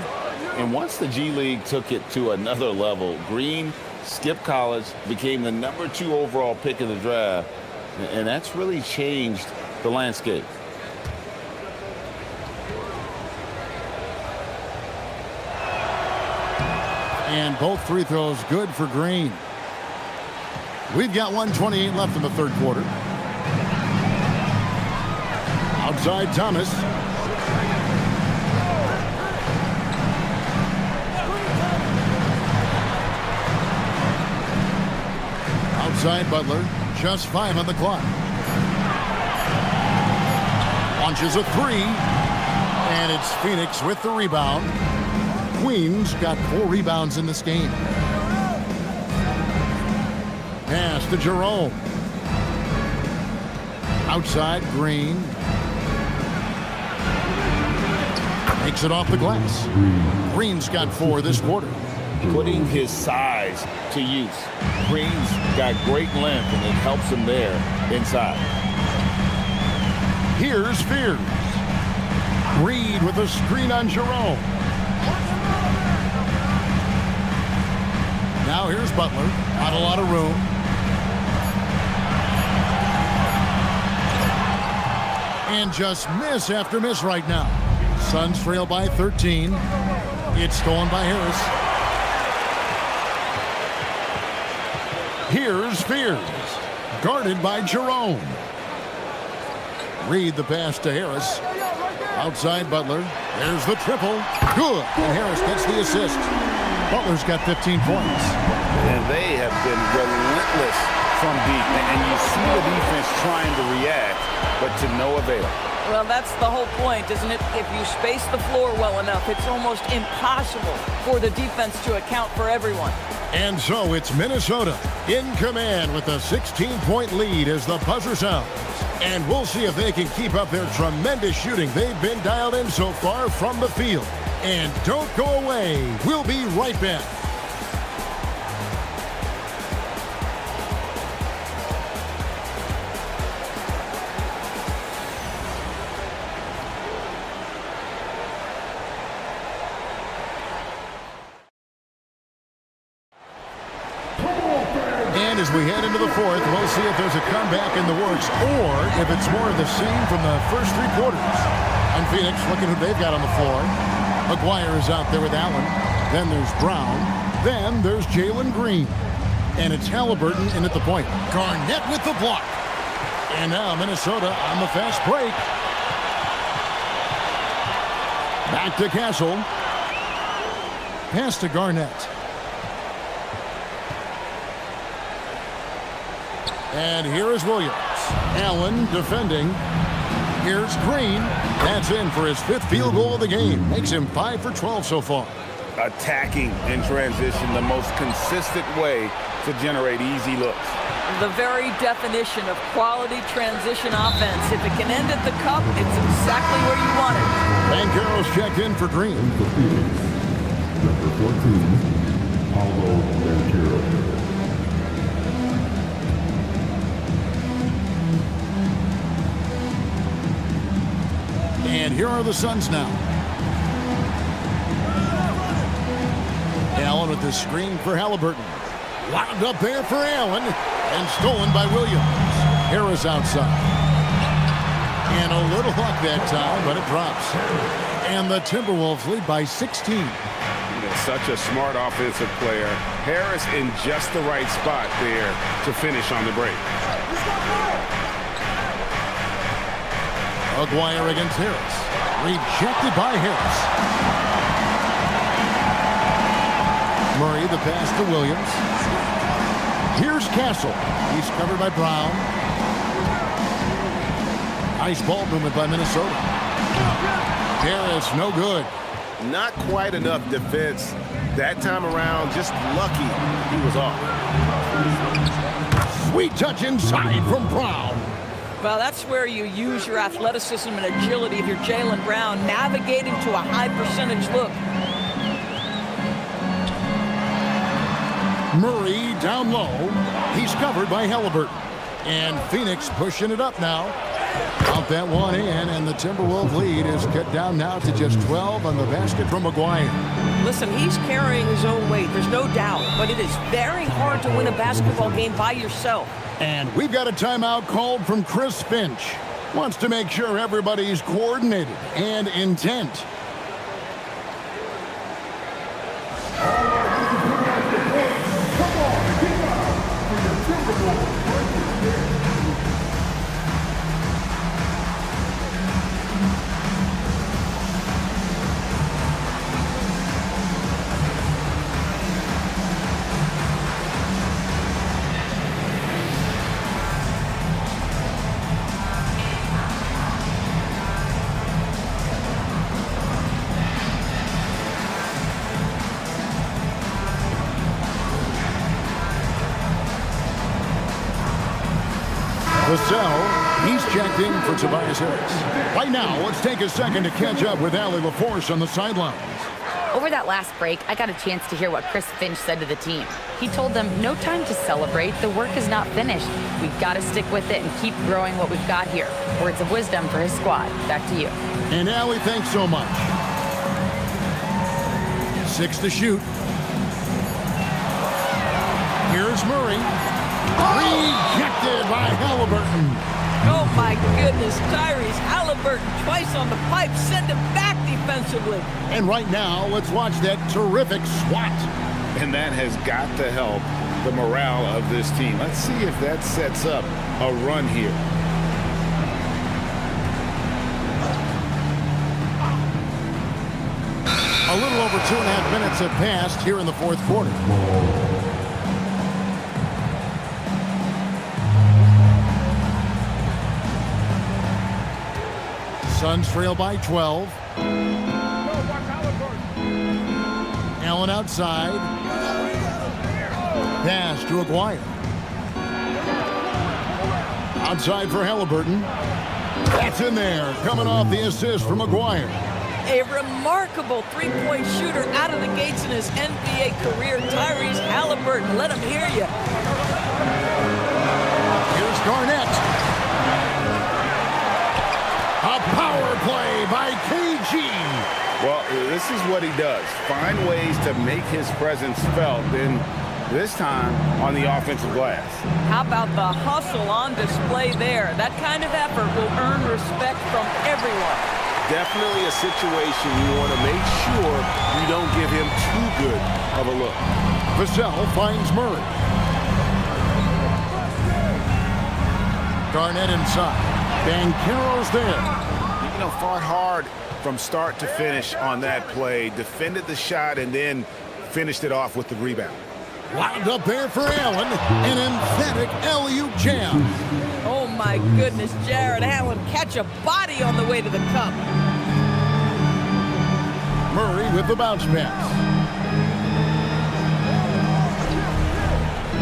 And once the G League took it to another level, Green skipped college, became the number 2 overall pick in the draft, and that's really changed the landscape. And both free throws good for Green. We've got 1:28 left in the 3rd quarter. Outside Thomas. Outside Butler. Just 5 on the clock. Launches a 3. And it's Phoenix with the rebound. Queens got 4 rebounds in this game. Pass to Jerome. Outside Green. Takes it off the glass. Green's got 4 this quarter. Putting his size to use. Green's got great length, and it helps him there inside. Here's Fears. Reed with a screen on Jerome. Now here's Butler. Not a lot of room. And just miss after miss right now. Suns trail by 13. It's stolen by Harris. Here's Fears. Guarded by Jerome. Reed the pass to Harris. Outside Butler. There's the triple. Good. And Harris gets the assist. Butler's got 15 points. And they have been relentless from deep. And you see the defense trying to react, but to no avail. Well, that's the whole point, isn't it? If you space the floor well enough, it's almost impossible for the defense to account for everyone. And so it's Minnesota in command with a 16-point lead as the buzzer sounds. And we'll see if they can keep up their tremendous shooting they've been dialed in so far from the field. And don't go away. We'll be right back. And as we head into the 4th, we'll see if there's a comeback in the works or if it's more of the same from the first 3 quarters. And Phoenix looking who they've got on the floor. McGuire is out there with Allen. Then there's Brown. Then there's Jalen Green. And it's Halliburton in at the point. Garnett with the block. And now Minnesota on the fast break. Back to Castle. Pass to Garnett. And here is Williams. Allen defending. Here's Green. That's in for his 5th field goal of the game. Makes him 5 for 12 so far. Attacking in transition, the most consistent way to generate easy looks. The very definition of quality transition offense. If it can end at the cup, it's exactly where you want it. Banchero's checked in for Green. The Phoenix, number 14, Paolo Banchero. And here are the Suns now. Allen with the screen for Halliburton. Lobbed up there for Allen. And stolen by Williams. Harris outside. And a little luck that time, but it drops. And the Timberwolves lead by 16. Such a smart offensive player. Harris in just the right spot there to finish on the break. McGuire against Harris. Rejected by Harris. Murray the pass to Williams. Here's Castle. He's covered by Brown. Nice ball movement by Minnesota. Harris no good. Not quite enough defense that time around. Just lucky he was off. Sweet touch inside from Brown. Well, that's where you use your athleticism and agility if you're Jaylen Brown, navigating to a high percentage look. Murray down low. He's covered by Halliburton. And Phoenix pushing it up now. Out that one in, and the Timberwolves lead is cut down now to just 12 on the basket from McGuire. Listen, he's carrying his own weight, there's no doubt, but it is very hard to win a basketball game by yourself. And we've got a timeout called from Chris Finch. Wants to make sure everybody's coordinated and intent. Vassell, he's checked in for Tobias Harris. Right now, let's take a second to catch up with Allie LaForce on the sidelines. Over that last break, I got a chance to hear what Chris Finch said to the team. He told them, no time to celebrate. The work is not finished. We've got to stick with it and keep growing what we've got here. Words of wisdom for his squad. Back to you. And Allie, thanks so much. 6 to shoot. Here's Murray. Rejected by Halliburton. Oh my goodness, Tyrese Halliburton twice on the pipe, send him back defensively. And right now, let's watch that terrific swat. And that has got to help the morale of this team. Let's see if that sets up a run here. A little over 2.5 minutes have passed here in the fourth quarter. Suns trail by 12. Allen outside. Pass to Aguirre. Outside for Halliburton. That's in there. Coming off the assist from Aguirre. A remarkable three-point shooter out of the gates in his NBA career, Tyrese Halliburton. Let him hear you. Here's Garnett. A power play by KG. Well, this is what he does. Find ways to make his presence felt, and this time on the offensive glass. How about the hustle on display there? That kind of effort will earn respect from everyone. Definitely a situation you want to make sure you don't give him too good of a look. Vassell finds Murray. Garnett inside. Banchero's there. You know, fought hard from start to finish on that play. Defended the shot and then finished it off with the rebound. Wound up there for Allen. An emphatic alley-oop jam. Oh my goodness, Jared Allen catch a body on the way to the cup. Murray with the bounce pass.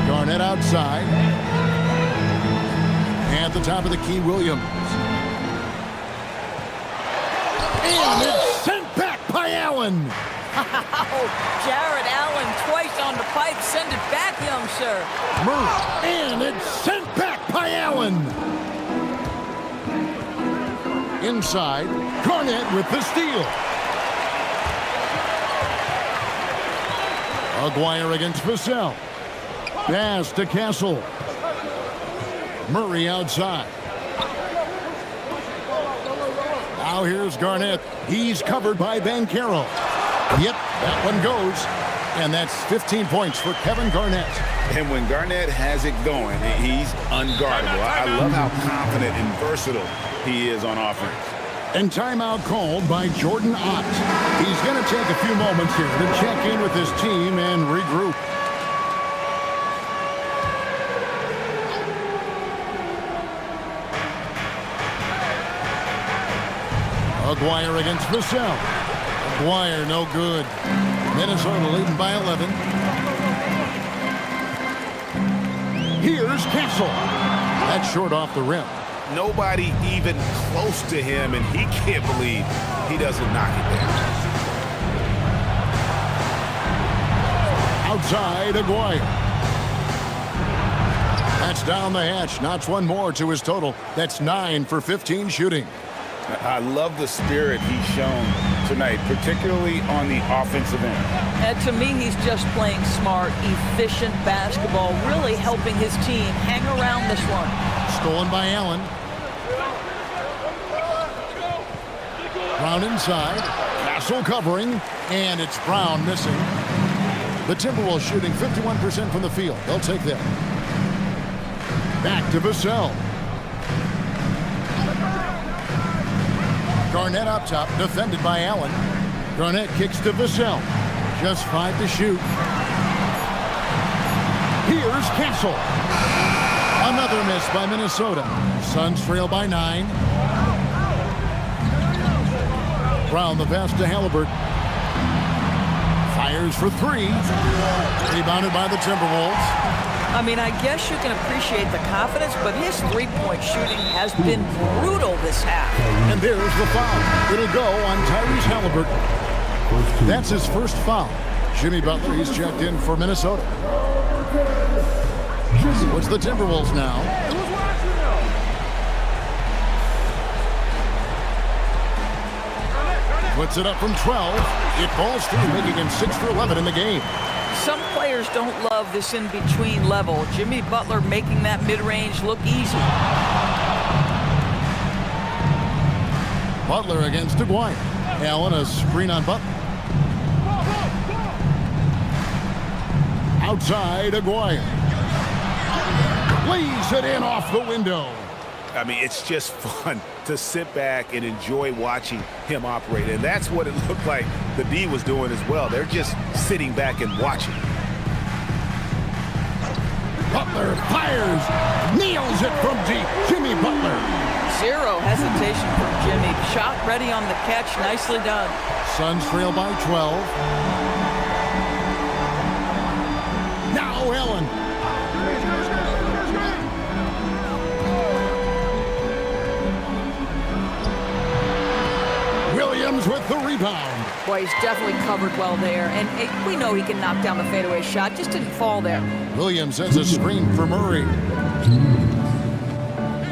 Garnett outside. At the top of the key, Williams. And it's sent back by Allen. Jared Allen twice on the pipe. Send it back, young sir. Murray. And it's sent back by Allen. Inside. Garnett with the steal. Aguirre against Vassell. Pass to Castle. Murray outside. Now here's Garnett. He's covered by Banchero. Yep, that one goes. And that's 15 points for Kevin Garnett. And when Garnett has it going, he's unguardable. I love how confident and versatile he is on offense. And timeout called by Jordan Ott. He's going to take a few moments here to check in with his team and regroup. Aguirre against Vassell. Dwyer, no good. Minnesota leading by 11. Here's Castle. That's short off the rim. Nobody even close to him, and he can't believe he doesn't knock it down. Outside, Aguirre. That's down the hatch. Knocks one more to his total. That's 9 for 15 shooting. I love the spirit he's shown tonight, particularly on the offensive end. And to me, he's just playing smart, efficient basketball, really helping his team hang around this one. Stolen by Allen. Brown inside. Castle covering. And it's Brown missing. The Timberwolves shooting 51% from the field. They'll take that. Back to Vassell. Garnett up top, defended by Allen. Garnett kicks to Vassell. Just 5 to shoot. Here's Castle. Another miss by Minnesota. Suns trail by 9. Brown the pass to Halliburton. Fires for 3. Rebounded by the Timberwolves. I mean, I guess you can appreciate the confidence, but his three-point shooting has been brutal this half. And there's the foul. It'll go on Tyrese Halliburton. That's his first foul. Jimmy Butler, he's checked in for Minnesota. What's the Timberwolves now? Puts it up from 12. It falls through, making him 6 for 11 in the game. Some players don't love this in-between level. Jimmy Butler making that mid-range look easy. Butler against Aguirre. Allen, a screen on Butler. Outside, Aguirre. Lays it in off the window. I mean, it's just fun to sit back and enjoy watching him operate. And that's what it looked like the D was doing as well. They're just sitting back and watching. Butler fires, nails it from deep. Jimmy Butler. Zero hesitation from Jimmy. Shot ready on the catch. Nicely done. Suns trail by 12. Now Allen. Williams with the rebound. Boy, he's definitely covered well there. And we know he can knock down the fadeaway shot. Just didn't fall there. Williams has a screen for Murray.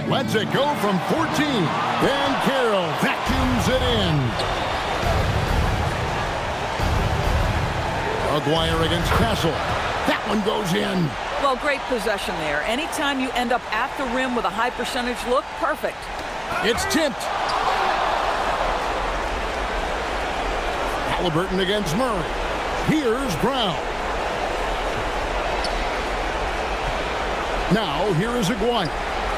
Lets it go from 14. And Carroll vacuums it in. Aguirre against Castle. That one goes in. Well, great possession there. Anytime you end up at the rim with a high percentage look, perfect. It's tipped. Halliburton against Murray. Here's Brown. Now, here is Aguirre.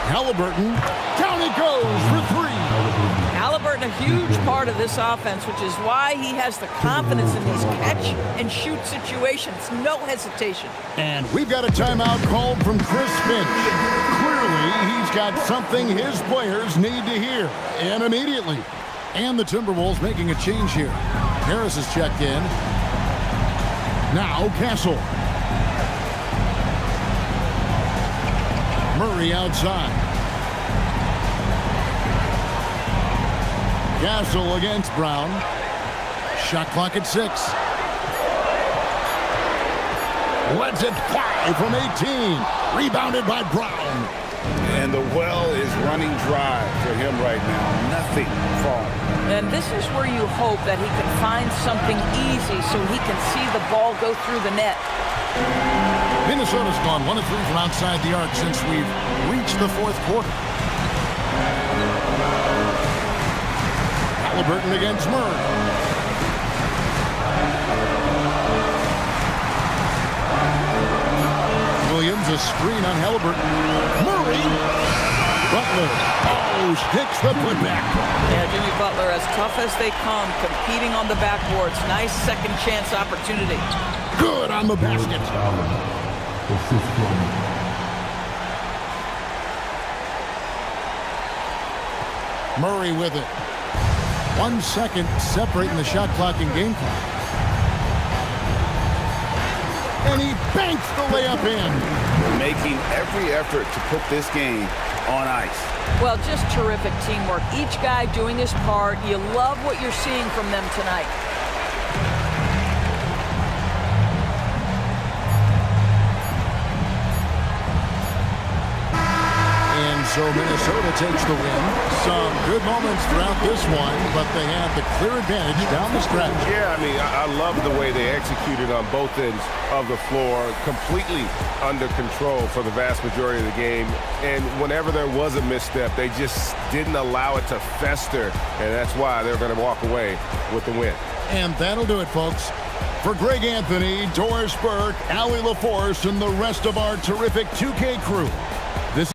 Halliburton. Down it goes for 3. Halliburton, a huge part of this offense, which is why he has the confidence in these catch-and-shoot situations. No hesitation. And we've got a timeout called from Chris Finch. Clearly, he's got something his players need to hear, and immediately. And the Timberwolves making a change here. Harris is checked in. Now Castle. Murray outside. Castle against Brown. Shot clock at 6. Lets it fly from 18. Rebounded by Brown. And the well is running dry for him right now. Nothing falling. And this is where you hope that he can find something easy so he can see the ball go through the net. Minnesota's gone 1 of 3 from outside the arc since we've reached the 4th quarter. Halliburton against Murray. Williams, a screen on Halliburton. Murray. Butler. Oh, hits the putback. Yeah, Jimmy Butler, as tough as they come, competing on the backboards. Nice second chance opportunity. Good on the basket. Murray with it. 1 second separating the shot clock and game clock. And he banks the layup in. Making every effort to put this game on ice. Well, just terrific teamwork. Each guy doing his part. You love what you're seeing from them tonight. And so Minnesota takes the win. Some good moments throughout this one, but they had the clear advantage down the stretch. Yeah, I mean, I love the way they executed on both ends of the floor, completely under control for the vast majority of the game. And whenever there was a misstep, they just didn't allow it to fester, and that's why they're going to walk away with the win. And that'll do it, folks. For Greg Anthony, Doris Burke, Allie LaForce, and the rest of our terrific 2K crew, this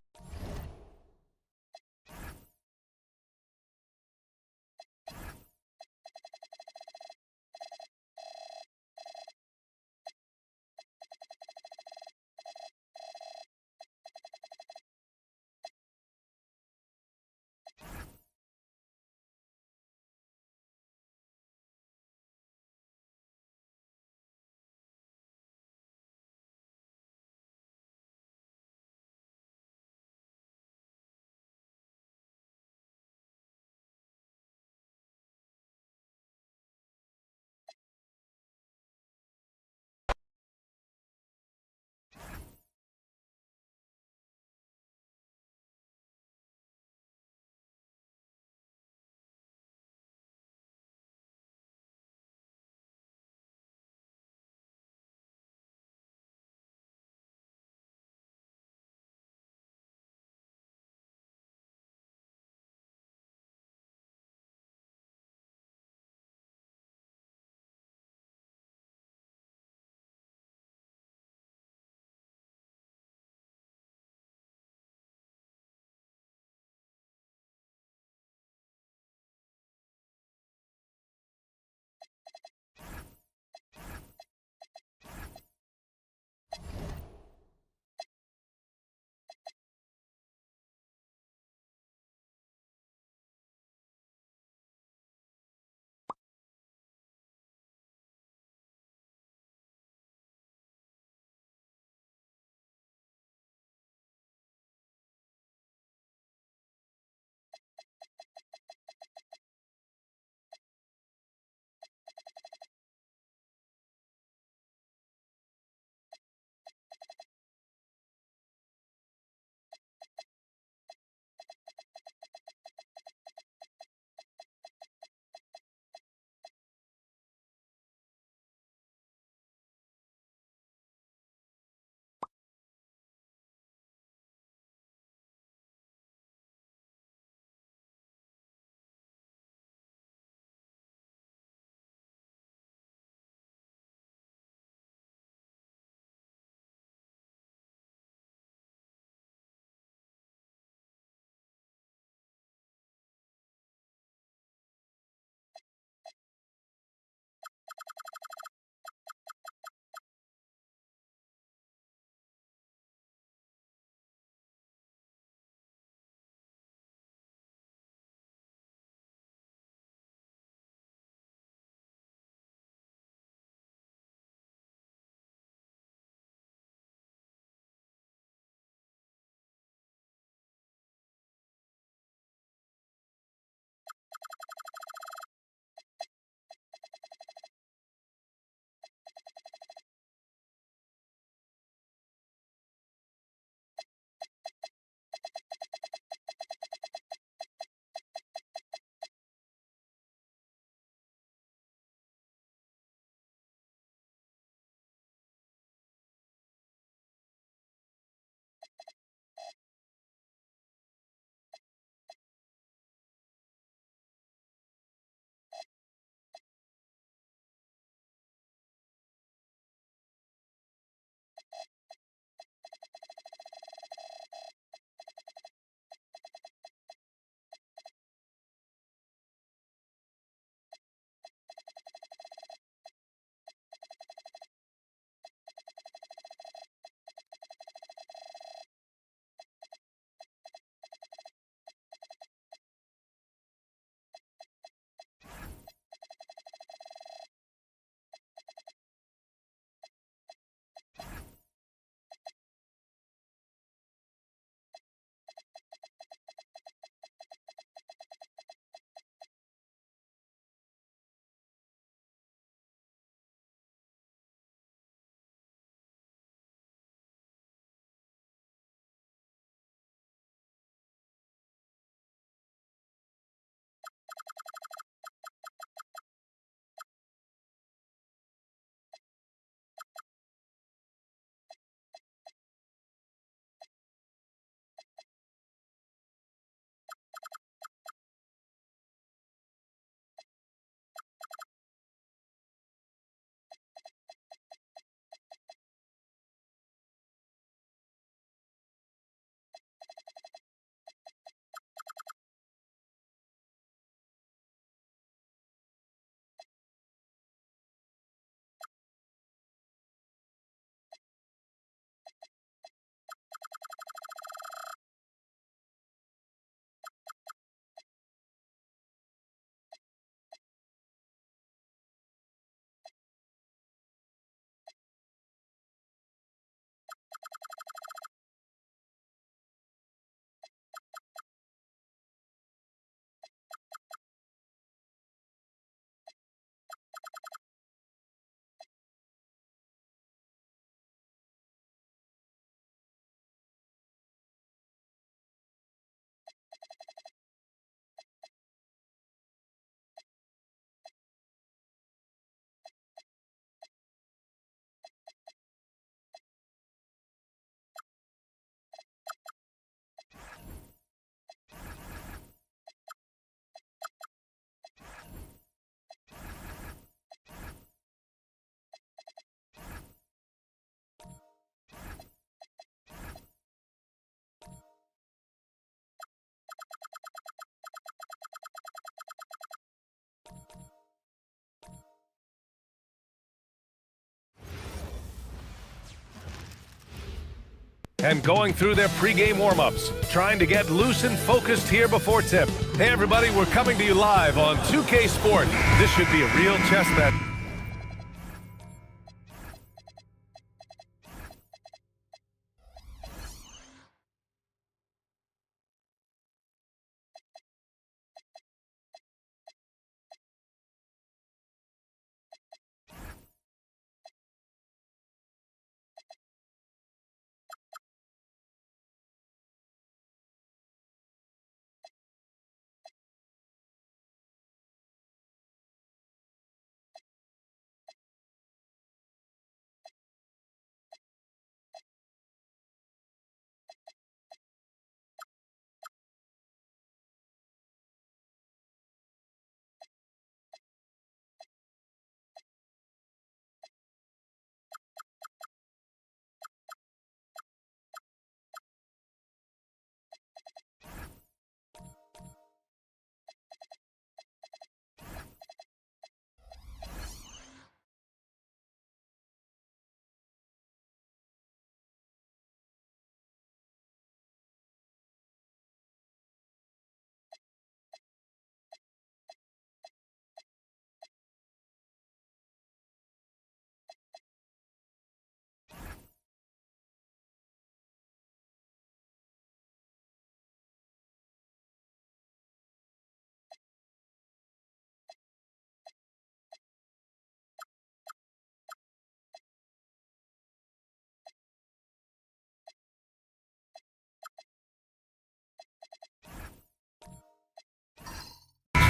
and going through their pregame warm-ups, trying to get loose and focused here before tip. Hey everybody, we're coming to you live on 2K Sport. This should be a real chess match.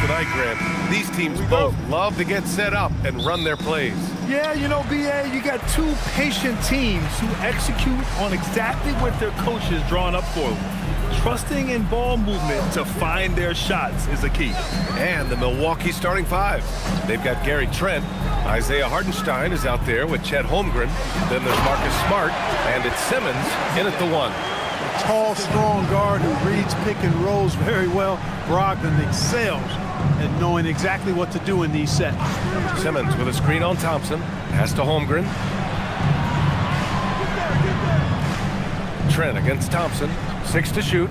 Tonight, Grant, these teams both love to get set up and run their plays. Yeah, you know, BA, you got two patient teams who execute on exactly what their coaches drawn up for them. Trusting in ball movement to find their shots is a key. And the Milwaukee starting five. They've got Gary Trent. Isaiah Hartenstein is out there with Chet Holmgren. Then there's Marcus Smart, and it's Simmons in at the one. A tall, strong guard who reads pick and rolls very well. Brogdon excels at knowing exactly what to do in these sets. Simmons with a screen on Thompson. Pass to Holmgren. Trent against Thompson. 6 to shoot.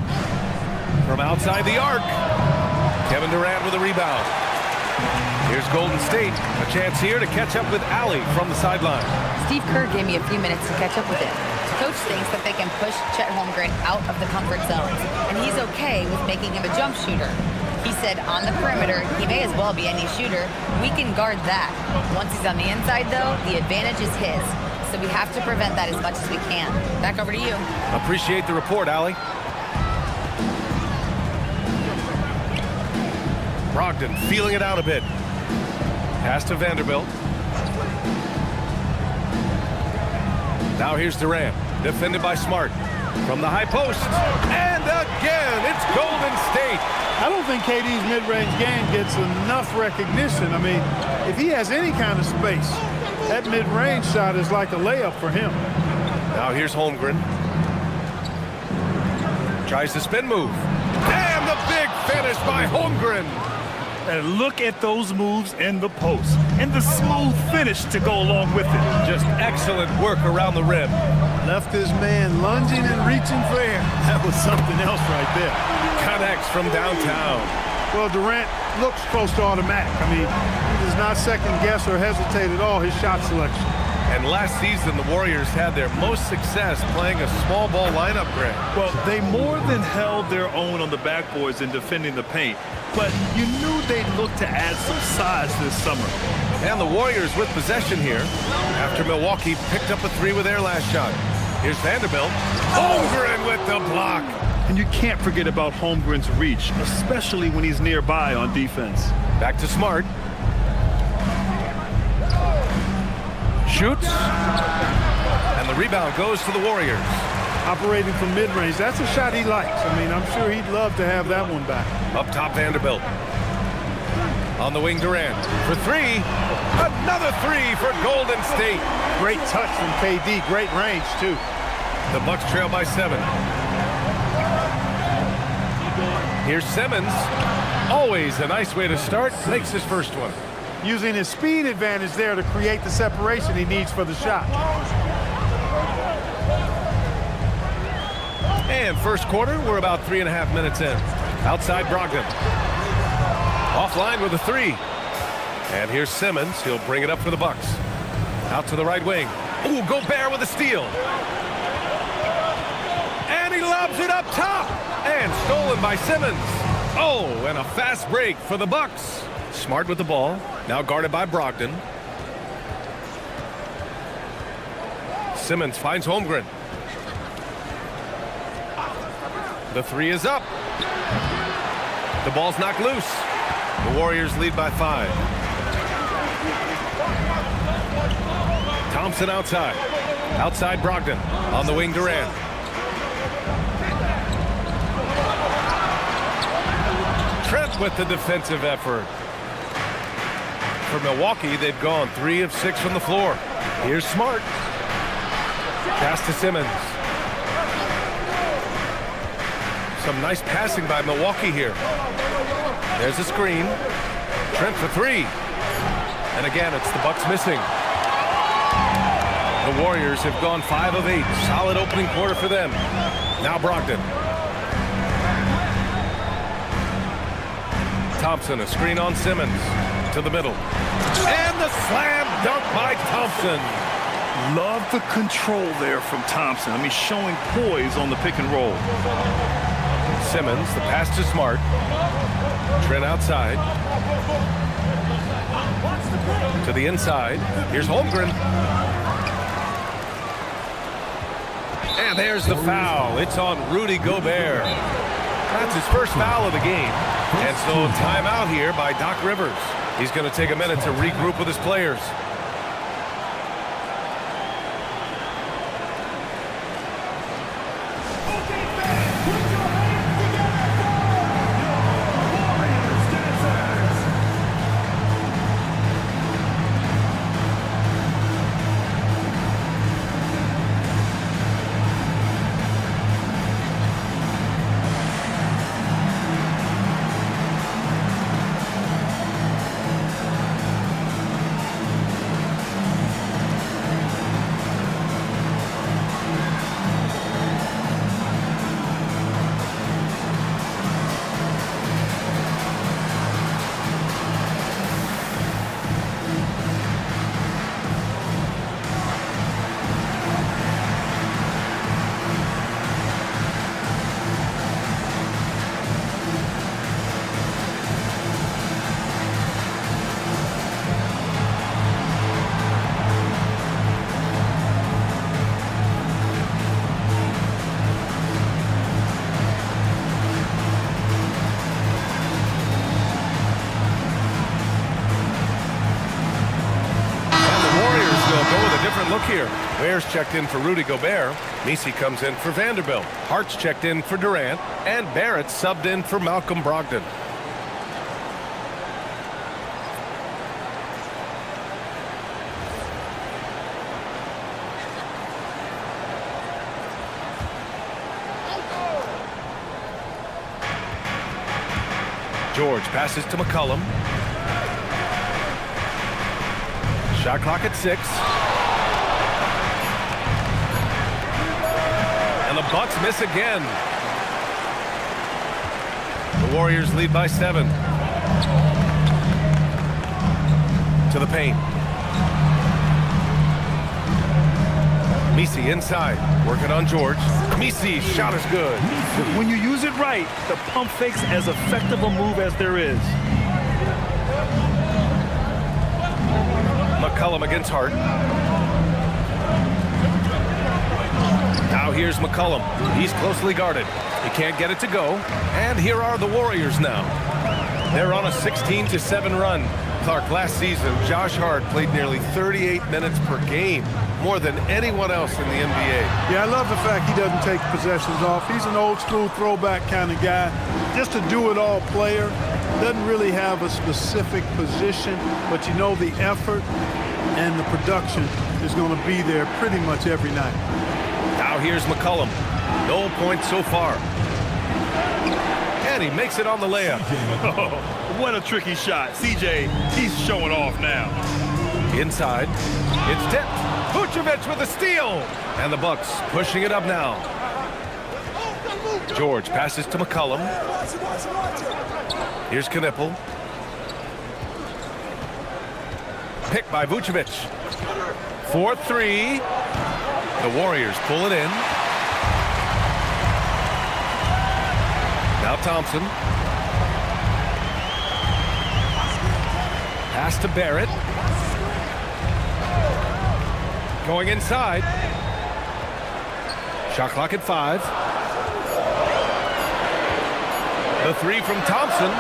From outside the arc. Kevin Durant with a rebound. Here's Golden State. A chance here to catch up with Allie from the sideline. Steve Kerr gave me a few minutes to catch up with him. Coach thinks that they can push Chet Holmgren out of the comfort zones, and he's okay with making him a jump shooter. He said on the perimeter, he may as well be any shooter. We can guard that. Once he's on the inside, though, the advantage is his. So we have to prevent that as much as we can. Back over to you. Appreciate the report, Allie. Brogdon feeling it out a bit. Pass to Vanderbilt. Now here's Durant, defended by Smart. From the high post, and again, it's Golden State. I don't think KD's mid-range game gets enough recognition. I mean, if he has any kind of space, that mid-range shot is like a layup for him. Now here's Holmgren. Tries the spin move. And the big finish by Holmgren. And look at those moves in the post and the smooth finish to go along with it. Just excellent work around the rim. Left his man lunging and reaching for air. That was something else right there. Connects from downtown. Well, Durant looks close to automatic. I mean, he does not second guess or hesitate at all his shot selection. And last season, the Warriors had their most success playing a small ball lineup, Grant. Well, they more than held their own on the backboards in defending the paint. But you knew they'd look to add some size this summer. And the Warriors with possession here after Milwaukee picked up a three with their last shot. Here's Vanderbilt. Holmgren with the block. And you can't forget about Holmgren's reach, especially when he's nearby on defense. Back to Smart. Shoots. And the rebound goes to the Warriors. Operating from mid-range, that's a shot he likes. I mean, I'm sure he'd love to have that one back. Up top, Vanderbilt. On the wing, Durant. For three. Another three for Golden State. Great touch from KD. Great range, too. The Bucks trail by 7. Here's Simmons. Always a nice way to start. Makes his first one. Using his speed advantage there to create the separation he needs for the shot. And first quarter, we're about 3.5 minutes in. Outside Brogdon. Offline with a three. And here's Simmons. He'll bring it up for the Bucks. Out to the right wing. Ooh, Gobert with a steal. And he lobs it up top. And stolen by Simmons. Oh, and a fast break for the Bucks. Smart with the ball. Now guarded by Brogdon. Simmons finds Holmgren. The three is up. The ball's knocked loose. The Warriors lead by 5. Thompson outside. Outside Brogdon. On the wing, Durant. Trent with the defensive effort. For Milwaukee, they've gone 3 of 6 from the floor. Here's Smart. Pass to Simmons. Some nice passing by Milwaukee here. There's a screen. Trent for 3. And again, it's the Bucks missing. The Warriors have gone 5 of 8. Solid opening quarter for them. Now Brogdon. Thompson, a screen on Simmons. To the middle. And the slam dunk by Thompson. Love the control there from Thompson. I mean, showing poise on the pick and roll. Simmons, the pass to Smart. Trent outside. To the inside. Here's Holmgren. And there's the foul. It's on Rudy Gobert. That's his first foul of the game. And so timeout here by Doc Rivers. He's going to take a minute to regroup with his players. Look here. Ware's checked in for Rudy Gobert. Messi comes in for Vanderbilt. Hart's checked in for Durant. And Barrett subbed in for Malcolm Brogdon. George passes to McCollum. Shot clock at 6. The Bucks miss again. The Warriors lead by 7. To the paint. Messi inside, working on George. Messi, shot is good. When you use it right, the pump fake's as effective a move as there is. McCollum against Hart. Now here's McCollum. He's closely guarded. He can't get it to go. And here are the Warriors now. They're on a 16-7 run. Clark, last season, Josh Hart played nearly 38 minutes per game, more than anyone else in the NBA. Yeah, I love the fact he doesn't take possessions off. He's an old-school throwback kind of guy. Just a do-it-all player. Doesn't really have a specific position, but you know the effort and the production is going to be there pretty much every night. Now here's McCollum. No points so far. And he makes it on the layup. Oh, what a tricky shot. CJ, he's showing off now. Inside. It's tipped. Vucevic with a steal. And the Bucks pushing it up now. George passes to McCollum. Here's Knipple. Picked by Vucevic. 4-3. The Warriors pull it in. Now Thompson. Pass to Barrett. Going inside. Shot clock at 5. The 3 from Thompson.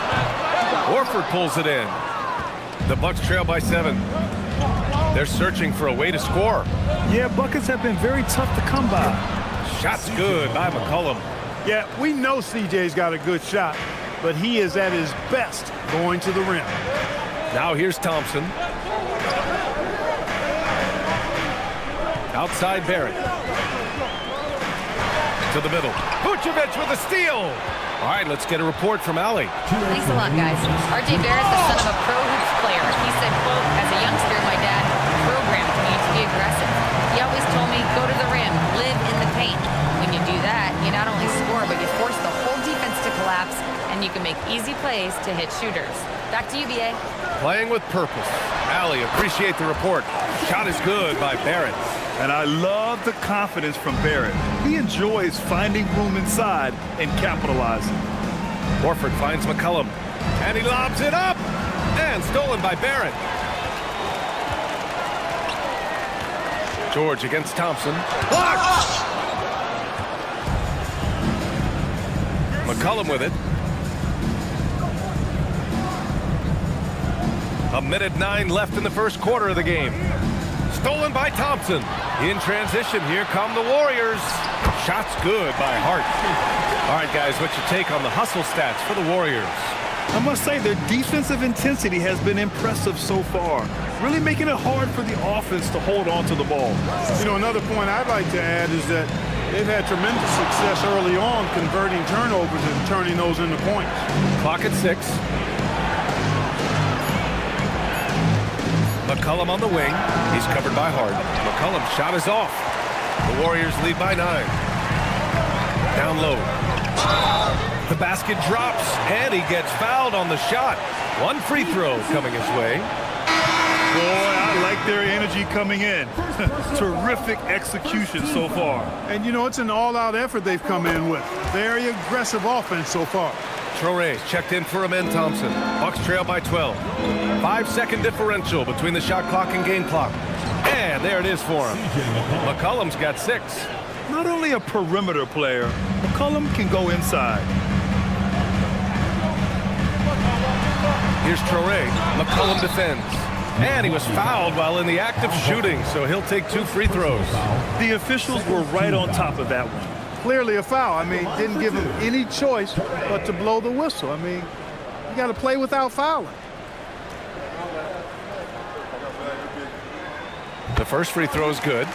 Horford pulls it in. The Bucks trail by 7. They're searching for a way to score. Yeah, buckets have been very tough to come by. Shot's good by McCollum. Yeah, we know CJ's got a good shot, but he is at his best going to the rim. Now here's Thompson. Outside Barrett. To the middle. Vucevic with a steal. All right, let's get a report from Allie. Thanks a lot, guys. R.J. Barrett, the son of a pro hoops player. He said, quote, as a youngster, my dad programmed me to be aggressive. He always told me, go to the rim, live in the paint. When you do that, you not only score, but you force the whole defense to collapse, and you can make easy plays to hit shooters. Back to you, B.A. Playing with purpose. Allie, appreciate the report. Shot is good by Barrett. And I love the confidence from Barrett. He enjoys finding room inside and capitalizing. Horford finds McCollum. And he lobs it up. And stolen by Barrett. George against Thompson. Blocked! McCollum with it. 1:09 left in the first quarter of the game. Stolen by Thompson. In transition, here come the Warriors. Shot's good by Hart. All right, guys, what's your take on the hustle stats for the Warriors? I must say their defensive intensity has been impressive so far, really making it hard for the offense to hold on to the ball. You know, another point I'd like to add is that they've had tremendous success early on converting turnovers and turning those into points. Clock at 6. McCollum on the wing. He's covered by Hart. McCollum's shot is off. The Warriors lead by 9. Down low. The basket drops, and he gets fouled on the shot. One free throw coming his way. Boy, I like their energy coming in. Terrific execution so far. And, you know, it's an all-out effort they've come in with. Very aggressive offense so far. Traore checked in for Amen Thompson. Bucks trail by 12. 5-second differential between the shot clock and game clock. And there it is for him. McCollum's got 6. Not only a perimeter player, McCollum can go inside. Here's Traore. McCollum defends. And he was fouled while in the act of shooting, so he'll take 2 free throws. The officials were right on top of that one. Clearly a foul. I mean, didn't give him any choice but to blow the whistle. I mean, you got to play without fouling. The first free throw is good.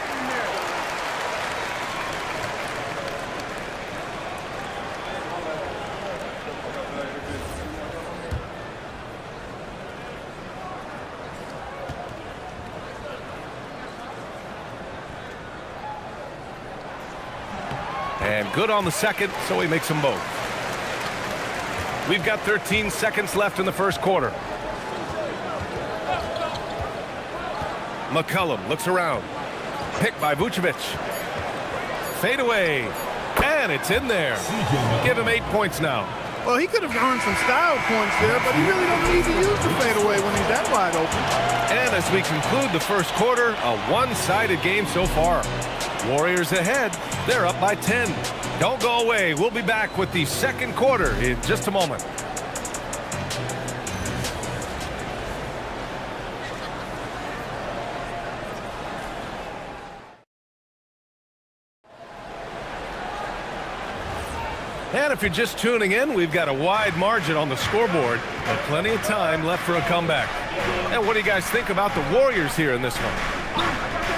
And good on the second, so he makes them both. We've got 13 seconds left in the first quarter. McCollum looks around. Picked by Vucevic. Fade away. And it's in there. Give him 8 points now. Well, he could have earned some style points there, but he really don't need to use the fadeaway when he's that wide open. And as we conclude the first quarter, a one-sided game so far. Warriors ahead. They're up by 10. Don't go away. We'll be back with the second quarter in just a moment. And if you're just tuning in, we've got a wide margin on the scoreboard, but plenty of time left for a comeback. And what do you guys think about the Warriors here in this one?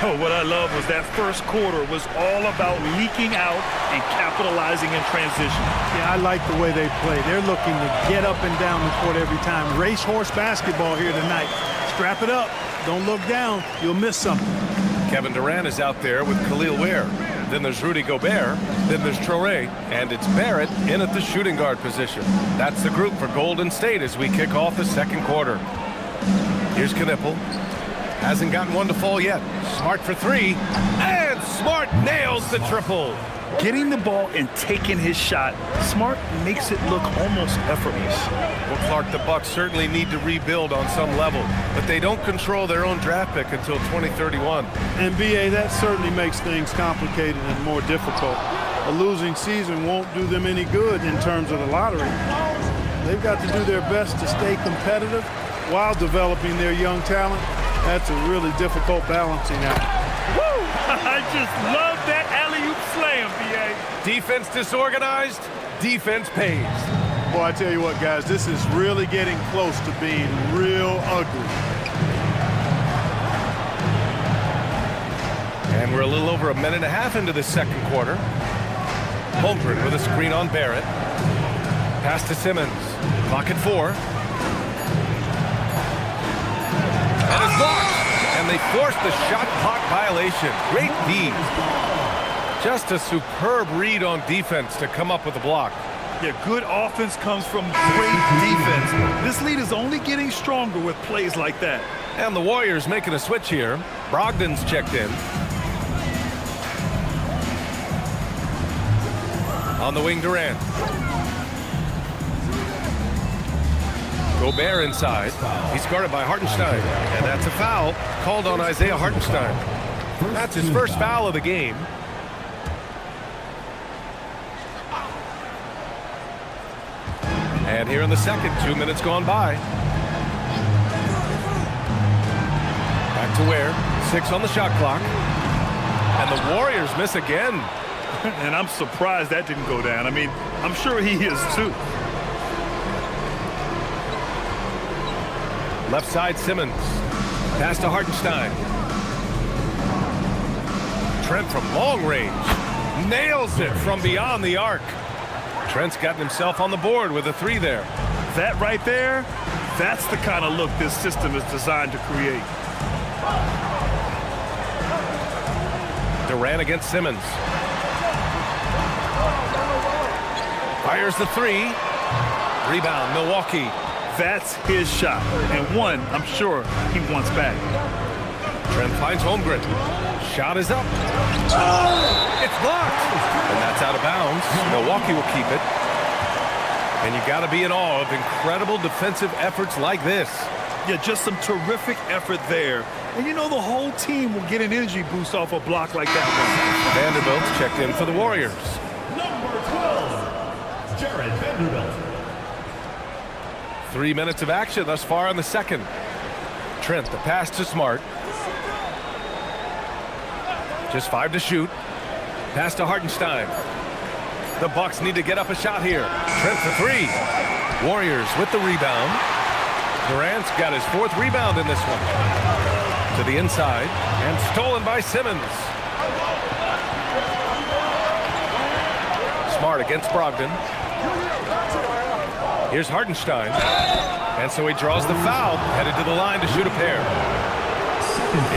Oh, what I love was that first quarter was all about leaking out and capitalizing in transition. Yeah, I like the way they play. They're looking to get up and down the court every time. Racehorse basketball here tonight. Strap it up. Don't look down. You'll miss something. Kevin Durant is out there with Khalil Ware. Then there's Rudy Gobert. Then there's Traoré. And it's Barrett in at the shooting guard position. That's the group for Golden State as we kick off the second quarter. Here's Knipple. Hasn't gotten one to fall yet. Smart for three. And Smart nails the triple. Getting the ball and taking his shot, Smart makes it look almost effortless. Well, Clark, the Bucks certainly need to rebuild on some level, but they don't control their own draft pick until 2031. And BA, that certainly makes things complicated and more difficult. A losing season won't do them any good in terms of the lottery. They've got to do their best to stay competitive while developing their young talent. That's a really difficult balancing act. Woo! I just love that alley-oop slam, BA. Defense disorganized, defense pays. Boy, I tell you what, guys, this is really getting close to being real ugly. And we're a little over a minute and a half into the second quarter. Holmgren with a screen on Barrett. Pass to Simmons. Clock at 4. And it's blocked. And they forced the shot clock violation. Great D. Just a superb read on defense to come up with a block. Yeah, good offense comes from great defense. This lead is only getting stronger with plays like that. And the Warriors making a switch here. Brogdon's checked in. On the wing, Durant. Gobert inside. He's guarded by Hartenstein. And that's a foul called on Isaiah Hartenstein. That's his first foul of the game. And here in the second, 2 minutes gone by. Back to Ware. 6 on the shot clock. And the Warriors miss again. And I'm surprised that didn't go down. I mean, I'm sure he is too. Left side, Simmons. Pass to Hartenstein. Trent from long range. Nails it from beyond the arc. Trent's gotten himself on the board with a 3 there. That right there, that's the kind of look this system is designed to create. Durant against Simmons. Fires the 3. Rebound, Milwaukee. That's his shot, and one I'm sure he wants back. Trent finds Holmgren. Shot is up. It's blocked. And that's out of bounds. Milwaukee will keep it. And you got to be in awe of incredible defensive efforts like this. Yeah, just some terrific effort there. And you know the whole team will get an energy boost off a block like that one. Vanderbilt's checked in for the Warriors. Number 12, Jared Vanderbilt. 3 minutes of action thus far in the second. Trent, the pass to Smart. Just 5 to shoot. Pass to Hartenstein. The Bucks need to get up a shot here. Trent for 3. Warriors with the rebound. Durant's got his 4th rebound in this one. To the inside and stolen by Simmons. Smart against Brogdon. Here's Hartenstein. And so he draws the foul, headed to the line to shoot a pair.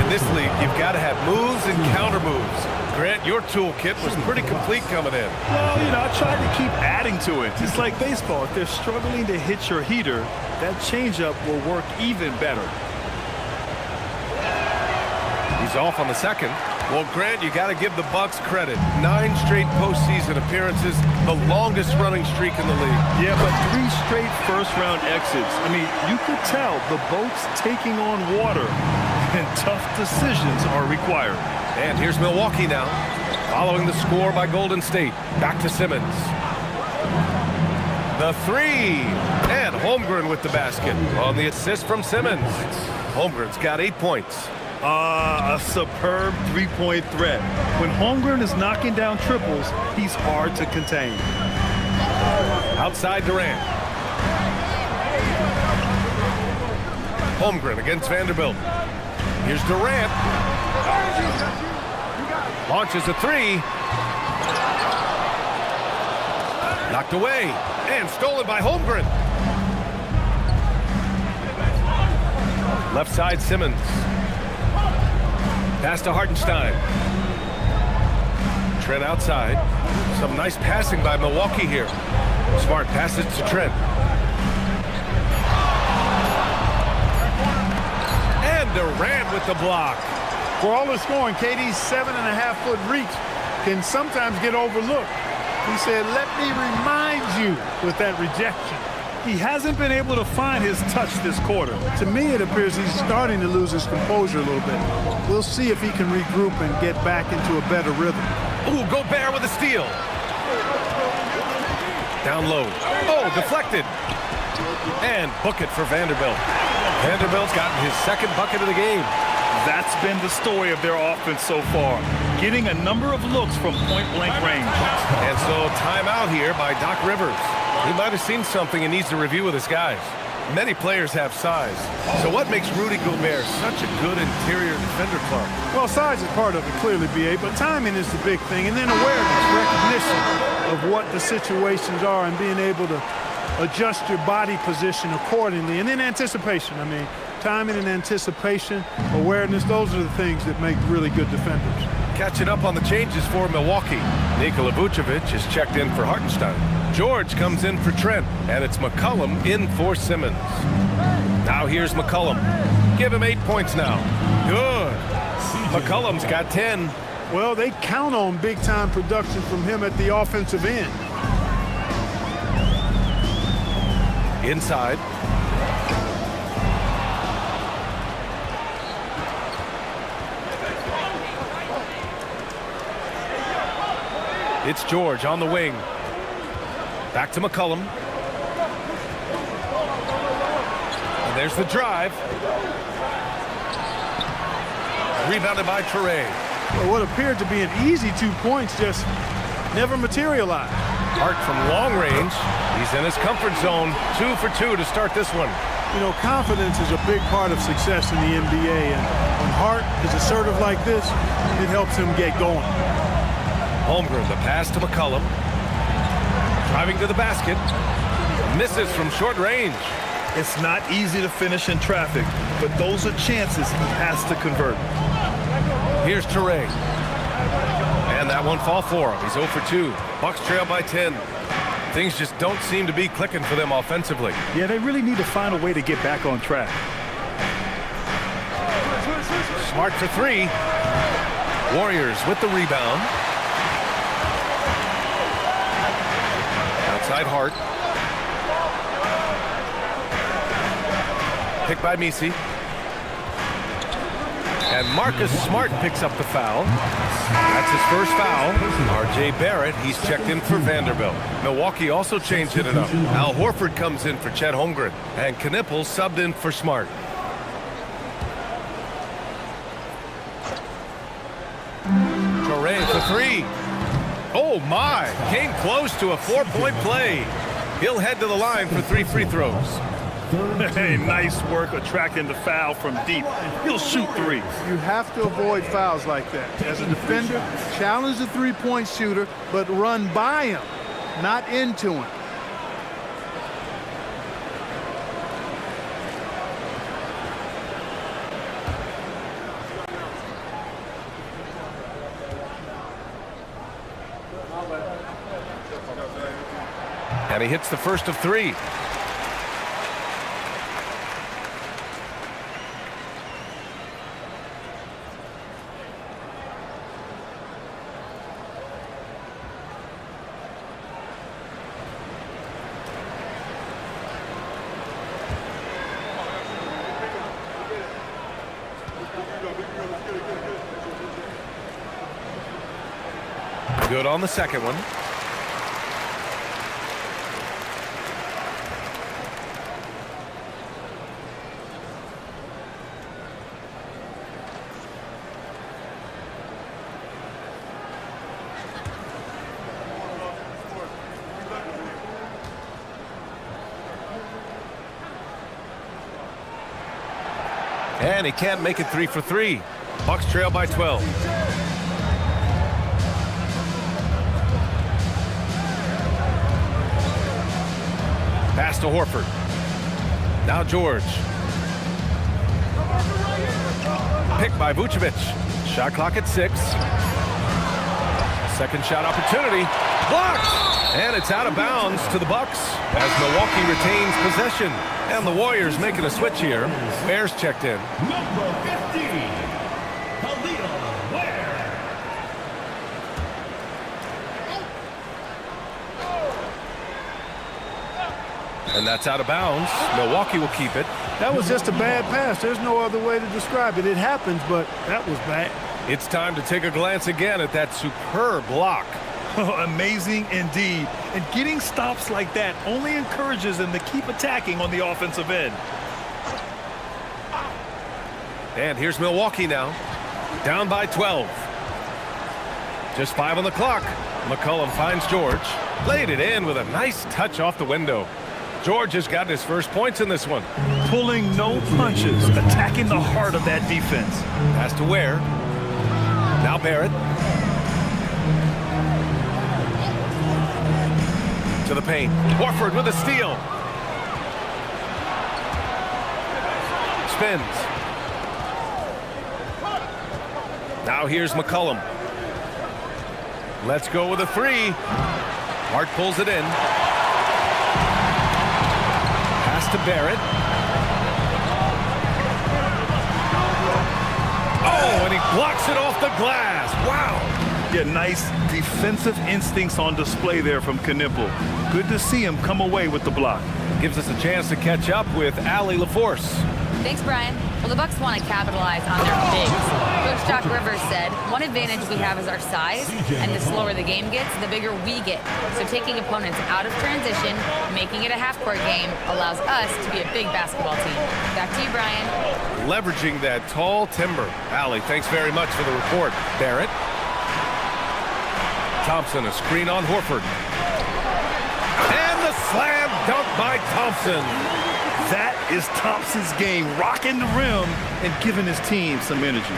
In this league, you've got to have moves and counter moves. Grant, your toolkit was pretty complete coming in. Well, you know, I tried to keep adding to it. It's like baseball. If they're struggling to hit your heater, that changeup will work even better. He's off on the second. Well, Grant, you got to give the Bucks credit. 9 straight postseason appearances, the longest running streak in the league. Yeah, but 3 straight first-round exits. I mean, you could tell the boat's taking on water, and tough decisions are required. And here's Milwaukee now, following the score by Golden State. Back to Simmons. The 3, and Holmgren with the basket on the assist from Simmons. Holmgren's got 8 points. A superb three-point threat. When Holmgren is knocking down triples, he's hard to contain. Outside Durant. Holmgren against Vanderbilt. Here's Durant. Launches a 3. Knocked away and stolen by Holmgren. Left side Simmons. Pass to Hartenstein. Trent outside. Some nice passing by Milwaukee here. Smart passes to Trent. And Durant with the block. For all the scoring, KD's 7.5-foot reach can sometimes get overlooked. He said, let me remind you with that rejection. He hasn't been able to find his touch this quarter. To me, it appears he's starting to lose his composure a little bit. We'll see if he can regroup and get back into a better rhythm. Ooh, Gobert with a steal. Down low. Oh, deflected. And book it for Vanderbilt. Vanderbilt's gotten his second bucket of the game. That's been the story of their offense so far, getting a number of looks from point-blank range. And so timeout here by Doc Rivers. He might have seen something and needs to review with his guys. Many players have size. So what makes Rudy Gobert such a good interior defender, Clark? Well, size is part of it, clearly, B.A., but timing is the big thing. And then awareness, recognition of what the situations are and being able to adjust your body position accordingly. And then anticipation. I mean, timing and anticipation, awareness, those are the things that make really good defenders. Catching up on the changes for Milwaukee. Nikola Vucevic is checked in for Hartenstein. George comes in for Trent, and it's McCollum in for Simmons. Now here's McCollum. Give him 8 points now. Good. McCollum's got 10. Well, they count on big-time production from him at the offensive end. Inside. It's George on the wing. Back to McCollum. And there's the drive. Rebounded by Touré. Well, what appeared to be an easy 2 points just never materialized. Hart from long range. He's in his comfort zone. 2 for 2 to start this one. You know, confidence is a big part of success in the NBA. And when Hart is assertive like this, it helps him get going. Holmgren, the pass to McCollum. Driving to the basket. Misses from short range. It's not easy to finish in traffic, but those are chances he has to convert. Here's Touré. And that one fall for him. He's 0 for 2. Bucks trail by 10. Things just don't seem to be clicking for them offensively. Yeah, they really need to find a way to get back on track. Smart for 3. Warriors with the rebound. Outside Hart. Picked by Misi. And Marcus Smart picks up the foul. That's his first foul. R.J. Barrett, he's checked in for Vanderbilt. Milwaukee also changed it up. Al Horford comes in for Chet Holmgren. And Knippel subbed in for Smart. Touré for 3. Oh my, came close to a 4-point play. He'll head to the line for 3 free throws. Hey, nice work attracting the foul from deep. He'll shoot 3. You have to avoid fouls like that. As a defender, challenge the three-point shooter, but run by him, not into him. And he hits the first of 3. Good on the second one. And he can't make it 3 for 3. Bucks trail by 12. Pass to Horford. Now George. Picked by Vucevic. Shot clock at 6. Second shot opportunity. Blocked! And it's out of bounds to the Bucks as Milwaukee retains possession. And the Warriors making a switch here. Bears checked in. Number 50, Khalil Ware. And that's out of bounds. Milwaukee will keep it. That was just a bad pass. There's no other way to describe it. It happens, but that was bad. It's time to take a glance again at that superb block. Amazing indeed. And getting stops like that only encourages them to keep attacking on the offensive end. And here's Milwaukee now. Down by 12. Just 5 on the clock. McCollum finds George. Played it in with a nice touch off the window. George has gotten his first points in this one. Pulling no punches, attacking the heart of that defense. Pass to Ware. Now Barrett. To the paint. Horford with a steal. Spins. Now here's McCollum. Let's go with a three. Hart pulls it in. Pass to Barrett. Oh, and he blocks it off the glass. Wow. Yeah, nice defensive instincts on display there from Knipple. Good to see him come away with the block. Gives us a chance to catch up with Allie LaForce. Thanks, Brian. Well, the Bucks want to capitalize on their bigs. Coach Doc Rivers said, one advantage we have is our size, and the slower the game gets, the bigger we get. So taking opponents out of transition, making it a half-court game, allows us to be a big basketball team. Back to you, Brian. Leveraging that tall timber. Allie, thanks very much for the report. Barrett. Thompson, a screen on Horford. And the slam dunk by Thompson. That is Thompson's game, rocking the rim and giving his team some energy.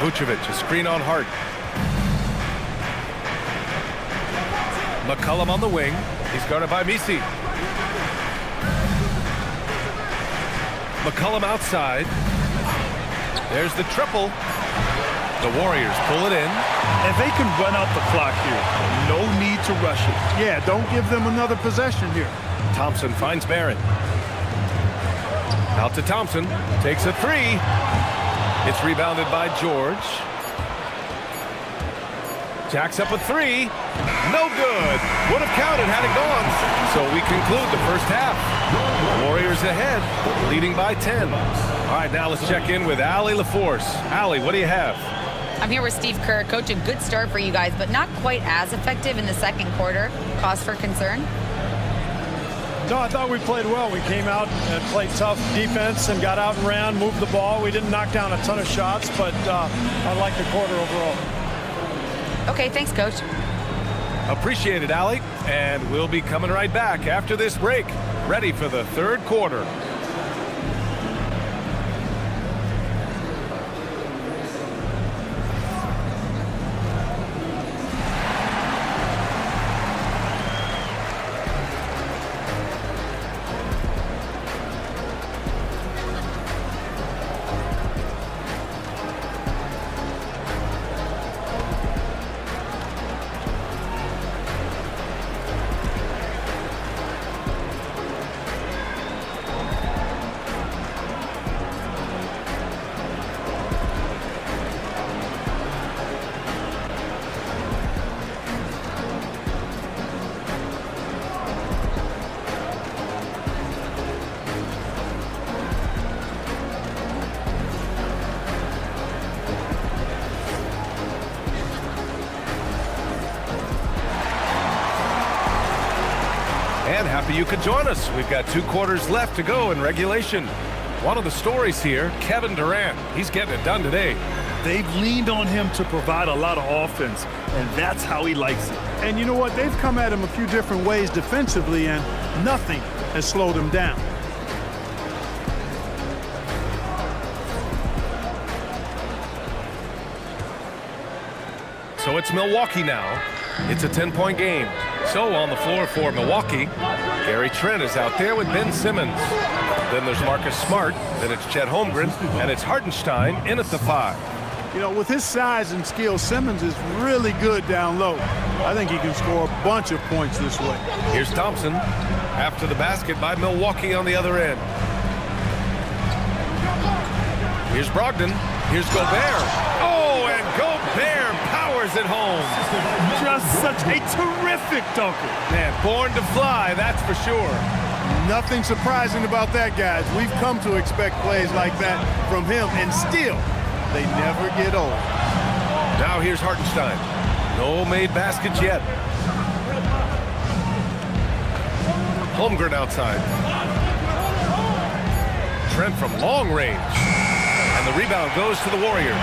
Vucevic, a screen on Hart. McCollum on the wing. He's guarded by Misi. McCollum outside. There's the triple. The Warriors pull it in. And they can run out the clock here. No need to rush it. Yeah, don't give them another possession here. Thompson finds Barrett. Out to Thompson. Takes a three. It's rebounded by George. Jacks up a three. No good. Would have counted had it gone. So we conclude the first half. Warriors ahead, leading by 10. All right, now let's check in with Allie LaForce. Allie, what do you have? I'm here with Steve Kerr. Coach, a good start for you guys, but not quite as effective in the second quarter. Cause for concern? No, I thought we played well. We came out and played tough defense and got out and ran, moved the ball. We didn't knock down a ton of shots, but I like the quarter overall. Okay, thanks, Coach. Appreciate it, Allie. And we'll be coming right back after this break. Ready for the third quarter. And happy you could join us. We've got 2 quarters left to go in regulation. One of the stories here, Kevin Durant. He's getting it done today. They've leaned on him to provide a lot of offense, and that's how he likes it. And you know what? They've come at him a few different ways defensively, and nothing has slowed him down. So it's Milwaukee now. It's a 10-point game. So on the floor for Milwaukee, Gary Trent is out there with Ben Simmons. Then there's Marcus Smart. Then it's Chet Holmgren. And it's Hartenstein in at the 5. You know, with his size and skill, Simmons is really good down low. I think he can score a bunch of points this way. Here's Thompson after the basket by Milwaukee on the other end. Here's Brogdon. Here's Gobert. Oh, and Gobert powers it home. Just such a terrific dunker. Man, born to fly, that's for sure. Nothing surprising about that, guys. We've come to expect plays like that from him, and still, they never get old. Now here's Hartenstein. No made baskets yet. Holmgren outside. Trent from long range. And the rebound goes to the Warriors.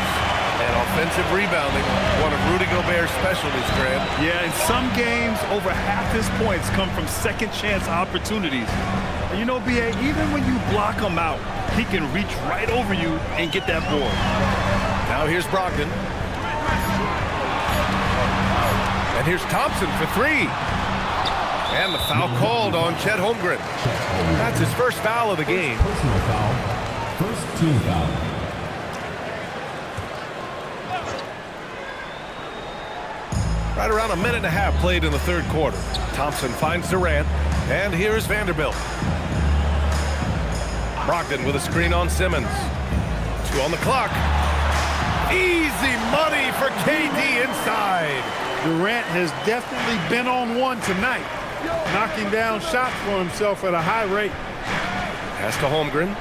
And offensive rebounding, one of Rudy Gobert's specialties, Grant. Yeah, in some games, over half his points come from second chance opportunities. And you know, B.A., even when you block him out, he can reach right over you and get that board. Now here's Brogdon. And here's Thompson for three. And the foul called on Chet Holmgren. That's his first foul of the game. Personal foul. First team foul. Right around a minute and a half played in the third quarter. Thompson finds Durant, and here's Vanderbilt. Brogdon with a screen on Simmons. 2 on the clock. Easy money for KD inside. Durant has definitely been on one tonight, knocking down shots for himself at a high rate. Pass to Holmgren.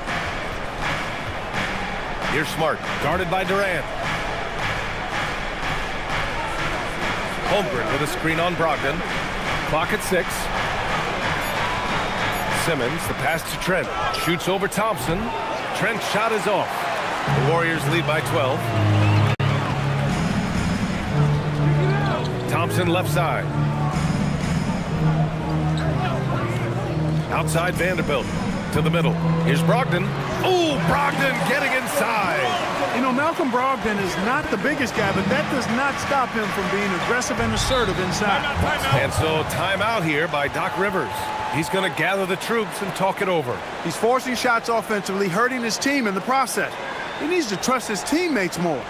Here's Smart, guarded by Durant. Holmgren with a screen on Brogdon. Clock at 6. Simmons, the pass to Trent. Shoots over Thompson. Trent's shot is off. The Warriors lead by 12. Thompson left side. Outside Vanderbilt. To the middle. Here's Brogdon. Oh, Brogdon getting inside. You know, Malcolm Brogdon is not the biggest guy, but that does not stop him from being aggressive and assertive inside. And so timeout here by Doc Rivers. He's going to gather the troops and talk it over. He's forcing shots offensively, hurting his team in the process. He needs to trust his teammates more.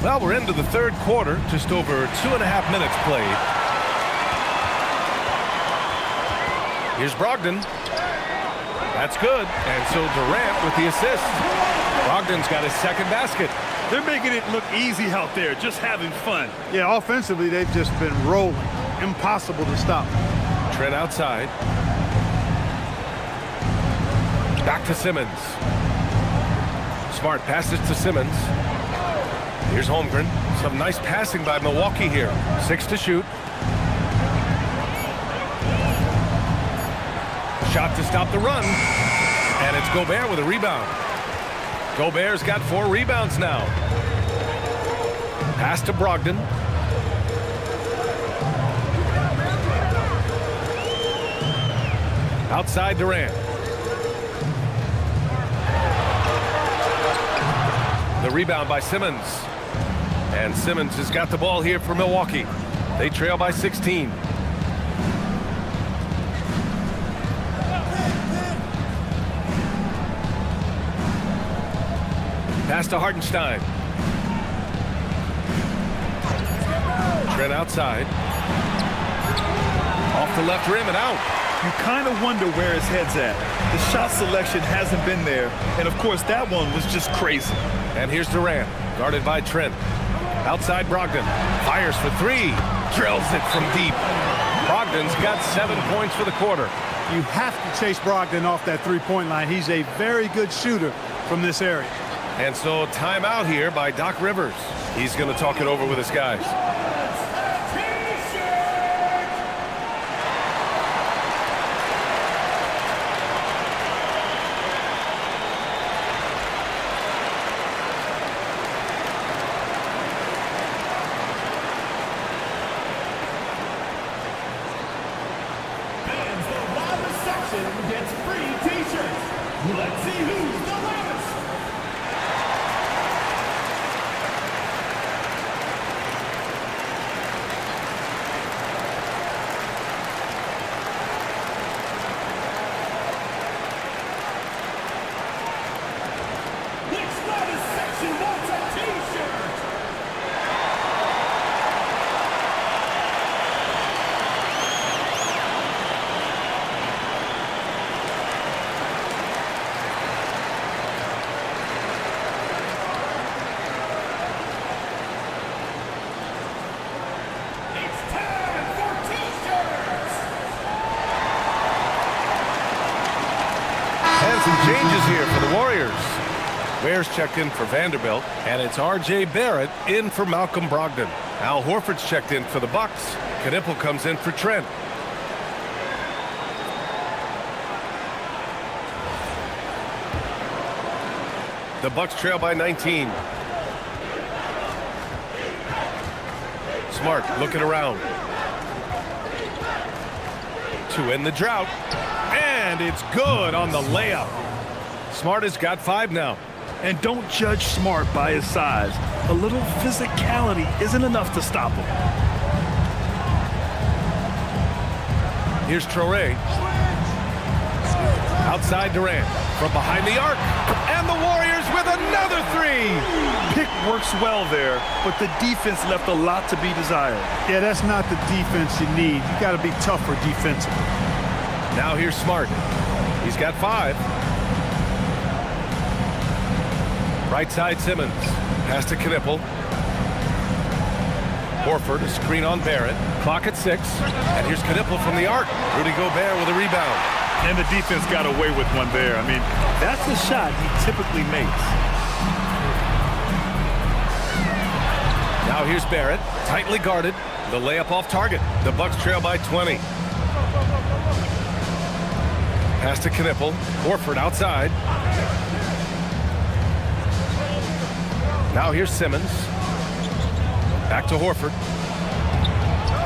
Well, we're into the third quarter, just over 2.5 minutes played. Here's Brogdon. That's good. And so Durant with the assist. Brogdon's got his second basket. They're making it look easy out there, just having fun. Yeah, offensively, they've just been rolling. Impossible to stop. Trent outside. Back to Simmons. Smart passes to Simmons. Here's Holmgren. Some nice passing by Milwaukee here. 6 to shoot. Shot to stop the run. And it's Gobert with a rebound. Gobert's got 4 rebounds now. Pass to Brogdon. Outside Durant. The rebound by Simmons. And Simmons has got the ball here for Milwaukee. They trail by 16. Pass to Hartenstein. Trent outside. Off the left rim and out. You kind of wonder where his head's at. The shot selection hasn't been there, and of course that one was just crazy. And here's Durant, guarded by Trent. Outside Brogdon, fires for three, drills it from deep. Brogdon's got 7 points for the quarter. You have to chase Brogdon off that three-point line. He's a very good shooter from this area. And so timeout here by Doc Rivers. He's going to talk it over with his guys. Gets free t-shirts. Let's see who's the loudest. Next loudest section wants a t-shirt. Some changes here for the Warriors. Ware's checked in for Vanderbilt, and it's R.J. Barrett in for Malcolm Brogdon. Al Horford's checked in for the Bucks. Knipple comes in for Trent. The Bucks trail by 19. Smart looking around. To end the drought. And it's good on the layup. Smart has got 5 now. And don't judge Smart by his size. A little physicality isn't enough to stop him. Here's Traoré. Outside Durant. From behind the arc. And the Warriors with another 3. Pick works well there, but the defense left a lot to be desired. Yeah, that's not the defense you need. You got to be tougher defensively. Now here's Smart. He's got 5. Right side Simmons. Pass to Knipple. Horford, a screen on Barrett. Clock at 6. And here's Knipple from the arc. Rudy Gobert with a rebound. And the defense got away with one there. I mean, that's the shot he typically makes. Now here's Barrett. Tightly guarded. The layup off target. The Bucks trail by 20. Pass to Knipple. Horford outside. Now here's Simmons. Back to Horford.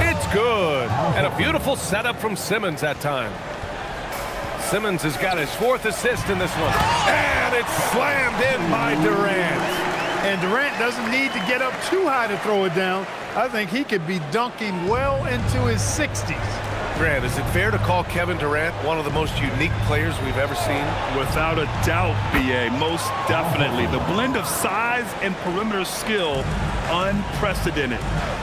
It's good. And a beautiful setup from Simmons that time. Simmons has got his 4th assist in this one. And it's slammed in by Durant. And Durant doesn't need to get up too high to throw it down. I think he could be dunking well into his 60s. Grant, is it fair to call Kevin Durant one of the most unique players we've ever seen? Without a doubt, B.A., most definitely. The blend of size and perimeter skill, unprecedented.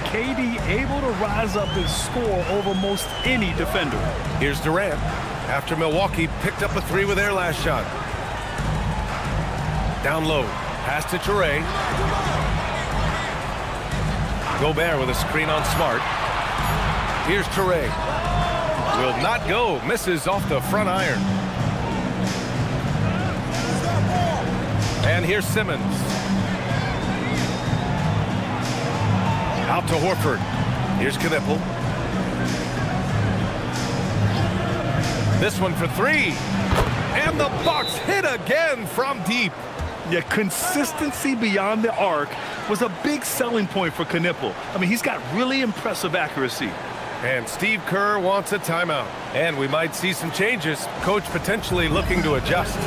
KD able to rise up and score over most any defender. Here's Durant. After Milwaukee picked up a 3 with their last shot. Down low. Pass to Traoré. Gobert with a screen on Smart. Here's Traoré. Will not go. Misses off the front iron. And here's Simmons. Out to Horford. Here's Knipple. This one for 3. And the Bucks hit again from deep. Yeah, consistency beyond the arc was a big selling point for Knipple. I mean, he's got really impressive accuracy. And Steve Kerr wants a timeout. And we might see some changes. Coach potentially looking to adjust.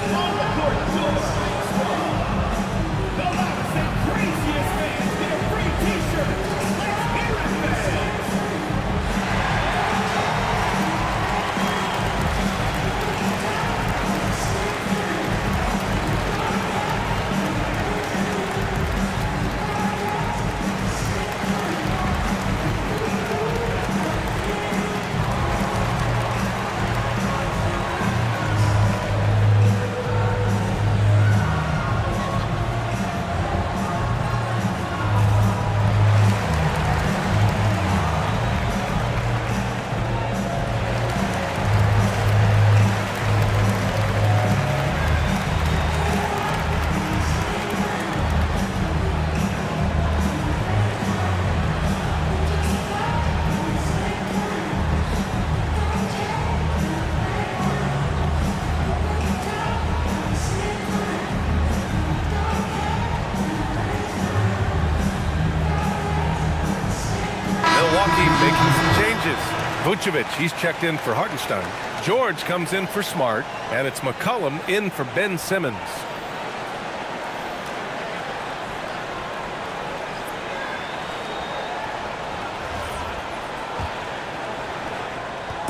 changes. Vucevic, he's checked in for Hartenstein. George comes in for Smart, and it's McCollum in for Ben Simmons.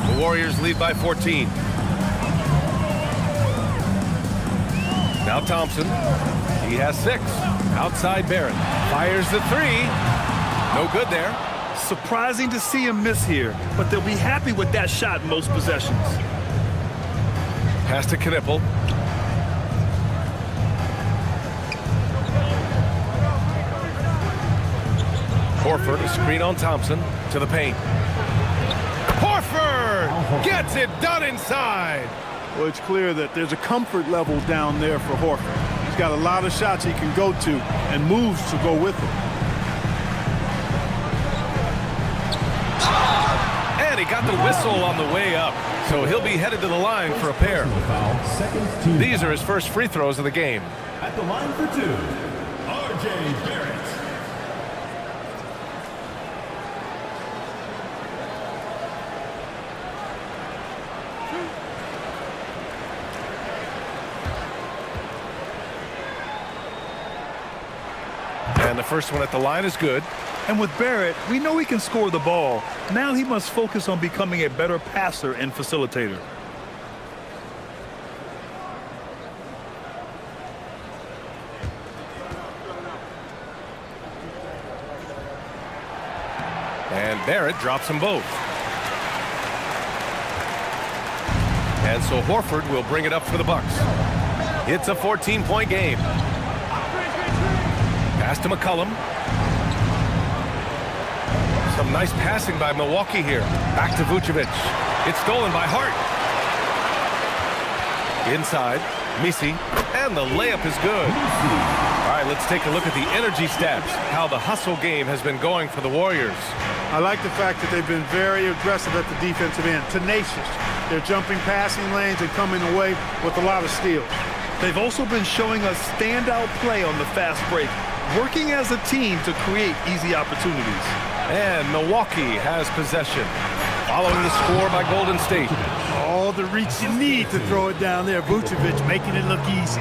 The Warriors lead by 14. Now Thompson. He has 6. Outside Barrett. Fires the 3. No good there. Surprising to see him miss here, but they'll be happy with that shot most possessions. Pass to Knipple. Horford, a screen on Thompson, to the paint. Horford gets it done inside. Well, it's clear that there's a comfort level down there for Horford. He's got a lot of shots he can go to and moves to go with it. And he got the whistle on the way up, so he'll be headed to the line for a pair. These are his first free throws of the game. At the line for 2, R.J. Barrett. And the first one at the line is good. And with Barrett, we know he can score the ball. Now he must focus on becoming a better passer and facilitator. And Barrett drops them both. And so Horford will bring it up for the Bucks. It's a 14-point game. Pass to McCollum. Some nice passing by Milwaukee here. Back to Vucevic. It's stolen by Hart. Inside, Misi. And the layup is good. All right, let's take a look at the energy stats. How the hustle game has been going for the Warriors. I like the fact that they've been very aggressive at the defensive end. Tenacious. They're jumping passing lanes and coming away with a lot of steals. They've also been showing us standout play on the fast break, working as a team to create easy opportunities. And Milwaukee has possession. Following the score by Golden State. All the reach you need to throw it down there. Vucevic making it look easy.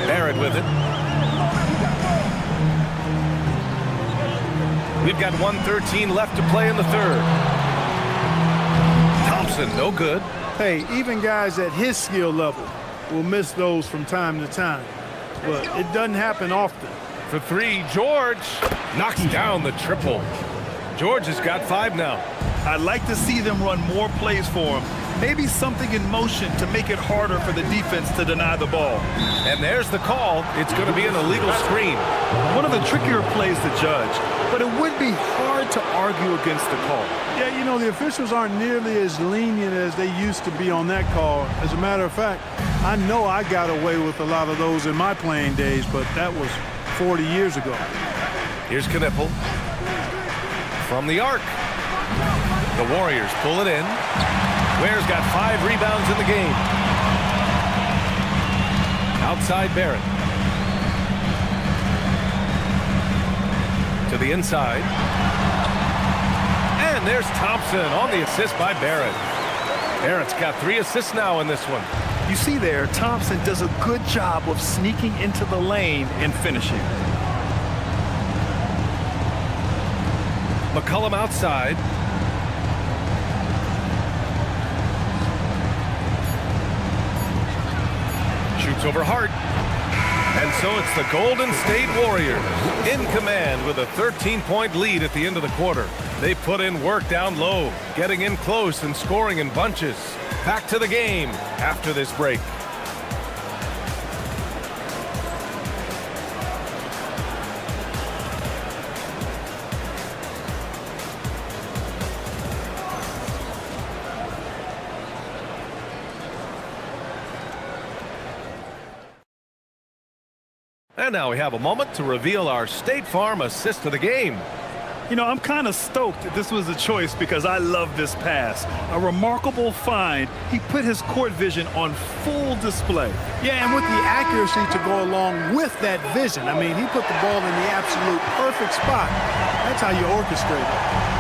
Barrett with it. We've got 1:13 left to play in the third. Thompson, no good. Hey, even guys at his skill level will miss those from time to time. But it doesn't happen often. For 3, George knocks down the triple. George has got 5 now. I'd like to see them run more plays for him. Maybe something in motion to make it harder for the defense to deny the ball. And there's the call. It's going to be an illegal screen. One of the trickier plays to judge, but it would be hard to argue against the call. Yeah, you know, the officials aren't nearly as lenient as they used to be on that call. As a matter of fact, I know I got away with a lot of those in my playing days, but that was 40 years ago. Here's Knipple. From the arc. The Warriors pull it in. Ware's got 5 rebounds in the game. Outside Barrett. To the inside. And there's Thompson on the assist by Barrett. Barrett's got 3 assists now in this one. You see there, Thompson does a good job of sneaking into the lane and finishing. McCollum outside. Shoots over Hart. And so it's the Golden State Warriors in command with a 13-point lead at the end of the quarter. They put in work down low, getting in close and scoring in bunches. Back to the game after this break. And now we have a moment to reveal our State Farm assist of the game. You know, I'm kind of stoked that this was a choice because I love this pass. A remarkable find. He put his court vision on full display. Yeah, and with the accuracy to go along with that vision. I mean, he put the ball in the absolute perfect spot. That's how you orchestrate it.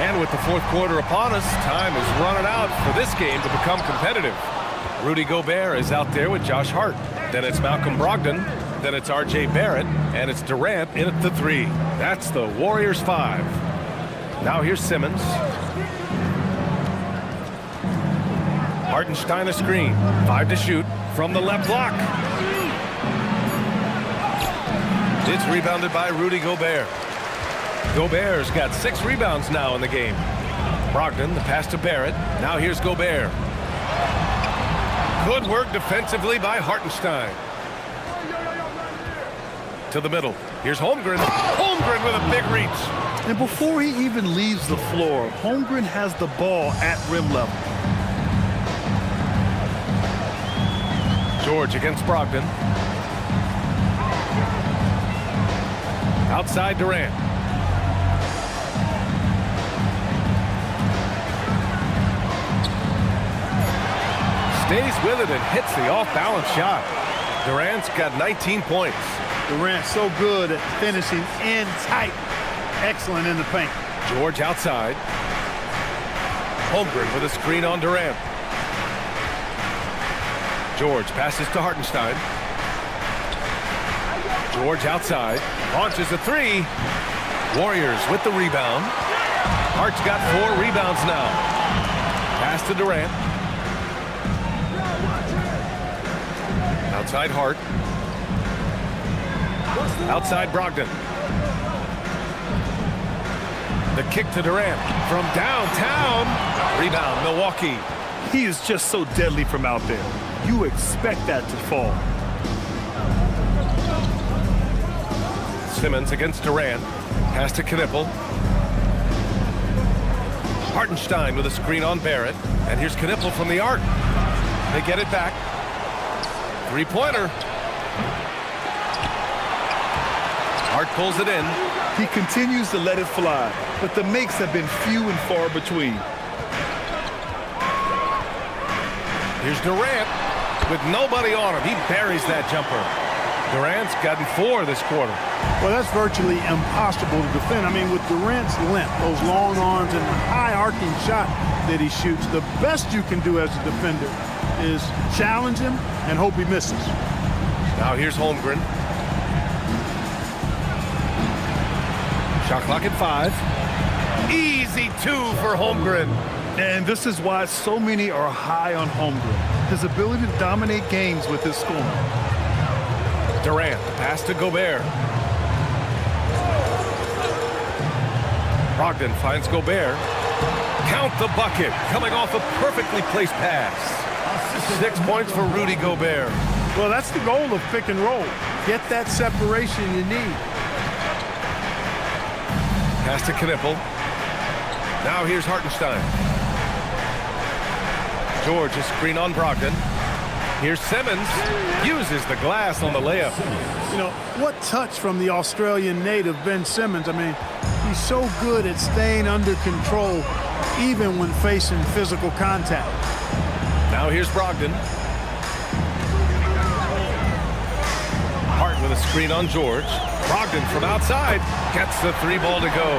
And with the fourth quarter upon us, time is running out for this game to become competitive. Rudy Gobert is out there with Josh Hart. Then it's Malcolm Brogdon. Then it's R.J. Barrett. And it's Durant in at the 3. That's the Warriors 5. Now here's Simmons. Hartenstein a screen. 5 to shoot from the left block. It's rebounded by Rudy Gobert. Gobert's got 6 rebounds now in the game. Brogdon, the pass to Barrett. Now here's Gobert. Good work defensively by Hartenstein. To the middle. Here's Holmgren. Holmgren with a big reach. And before he even leaves the floor, Holmgren has the ball at rim level. George against Brogdon. Outside Durant. Stays with it and hits the off-balance shot. Durant's got 19 points. Durant so good at finishing in tight. Excellent in the paint. George outside. Holmgren with a screen on Durant. George passes to Hartenstein. George outside. Launches a 3. Warriors with the rebound. Hart's got 4 rebounds now. Pass to Durant. Outside Hart. Outside Brogdon. The kick to Durant from downtown. Rebound Milwaukee. He is just so deadly from out there. You expect that to fall. Simmons against Durant. Pass to Knipple. Hartenstein with a screen on Barrett. And here's Knipple from the arc. They get it back. 3-pointer. Hart pulls it in. He continues to let it fly, but the makes have been few and far between. Here's Durant with nobody on him. He buries that jumper. Durant's gotten 4 this quarter. Well, that's virtually impossible to defend. I mean, with Durant's length, those long arms, and the high arcing shot that he shoots, the best you can do as a defender is challenge him and hope he misses. Now here's Holmgren. Shot clock at 5. Easy 2 for Holmgren. And this is why so many are high on Holmgren. His ability to dominate games with his scoring. Durant, pass to Gobert. Brogdon finds Gobert. Count the bucket, coming off a perfectly placed pass. 6 points for Rudy Gobert. Well, that's the goal of pick and roll. Get that separation you need. Pass to Knipple. Now here's Hartenstein. George, a screen on Brogdon. Here's Simmons. Uses the glass on the layup. You know, what touch from the Australian native, Ben Simmons. I mean, he's so good at staying under control, even when facing physical contact. Now here's Brogdon. Hart with a screen on George. Brogdon from outside gets the 3-ball to go.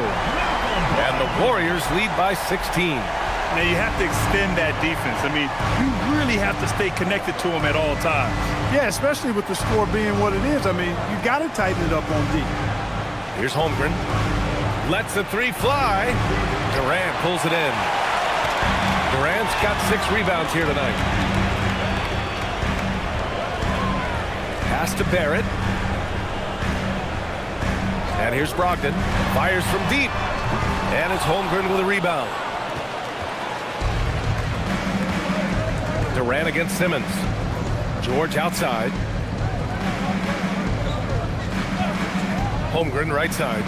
And the Warriors lead by 16. Now you have to extend that defense. I mean, you really have to stay connected to him at all times. Yeah, especially with the score being what it is. I mean, you got to tighten it up on D. Here's Holmgren. Lets the 3 fly. Durant pulls it in. Durant's got 6 rebounds here tonight. Pass to Barrett. And here's Brogdon. Fires from deep. And it's Holmgren with a rebound. Durant against Simmons. George outside. Holmgren right side.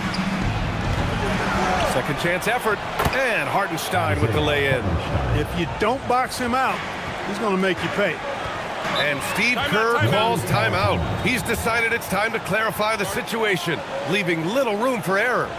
Second chance effort. And Hartenstein with the lay-in. If you don't box him out, he's going to make you pay. And Steve Kerr calls timeout. He's decided it's time to clarify the situation, leaving little room for error.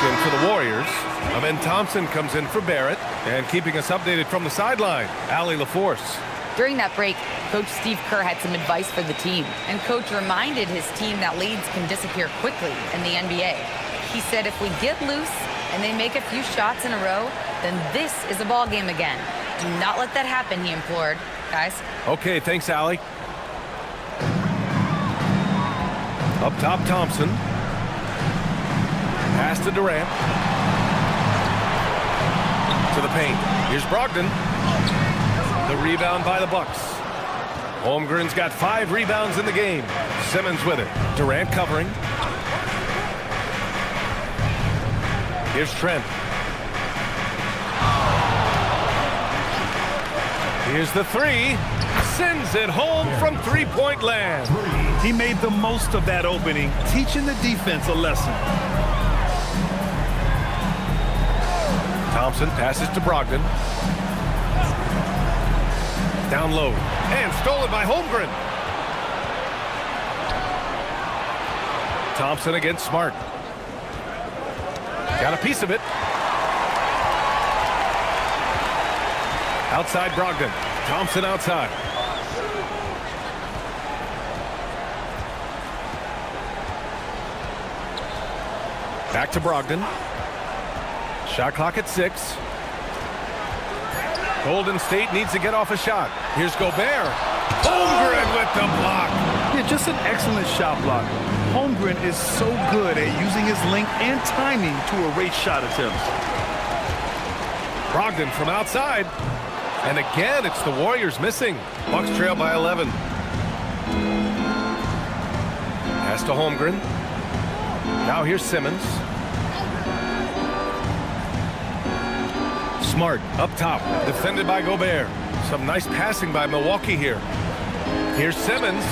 in for the Warriors. Amen Thompson comes in for Barrett. And keeping us updated from the sideline, Allie LaForce. During that break, Coach Steve Kerr had some advice for the team, and Coach reminded his team that leads can disappear quickly in the NBA. He said if we get loose and they make a few shots in a row, then this is a ball game again. Do not let that happen, he implored. Guys. Okay, thanks, Allie. Up top, Thompson. Pass to Durant. To the paint. Here's Brogdon. The rebound by the Bucks. Holmgren's got 5 rebounds in the game. Simmons with it. Durant covering. Here's Trent. Here's the 3. Sends it home from three-point land. He made the most of that opening, teaching the defense a lesson. Thompson passes to Brogdon. Down low. And stolen by Holmgren. Thompson against Smart. Got a piece of it. Outside Brogdon. Thompson outside. Back to Brogdon. Shot clock at 6. Golden State needs to get off a shot. Here's Gobert. Holmgren with the block. Yeah, just an excellent shot block. Holmgren is so good at using his length and timing to erase shot attempts. Brogdon from outside. And again, it's the Warriors missing. Bucks trail by 11. Pass to Holmgren. Now here's Simmons. Smart up top, defended by Gobert. Some nice passing by Milwaukee here. Here's Simmons.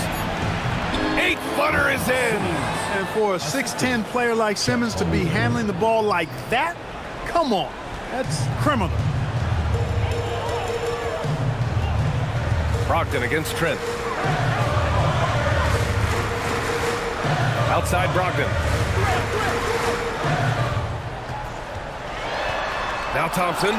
8-footer is in. And for a 6'10 player like Simmons to be handling the ball like that, come on, that's criminal. Brogdon against Trent. Outside Brogdon. Now Thompson.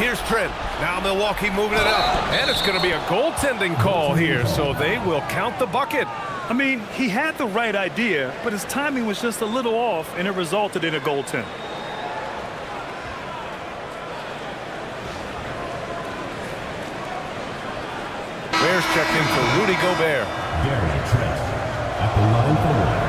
Here's Trent. Now Milwaukee moving it up. And it's going to be a goaltending call here, so they will count the bucket. I mean, he had the right idea, but his timing was just a little off, and it resulted in a goaltend. Bears checked in for Rudy Gobert. Gary Trent at the line for one.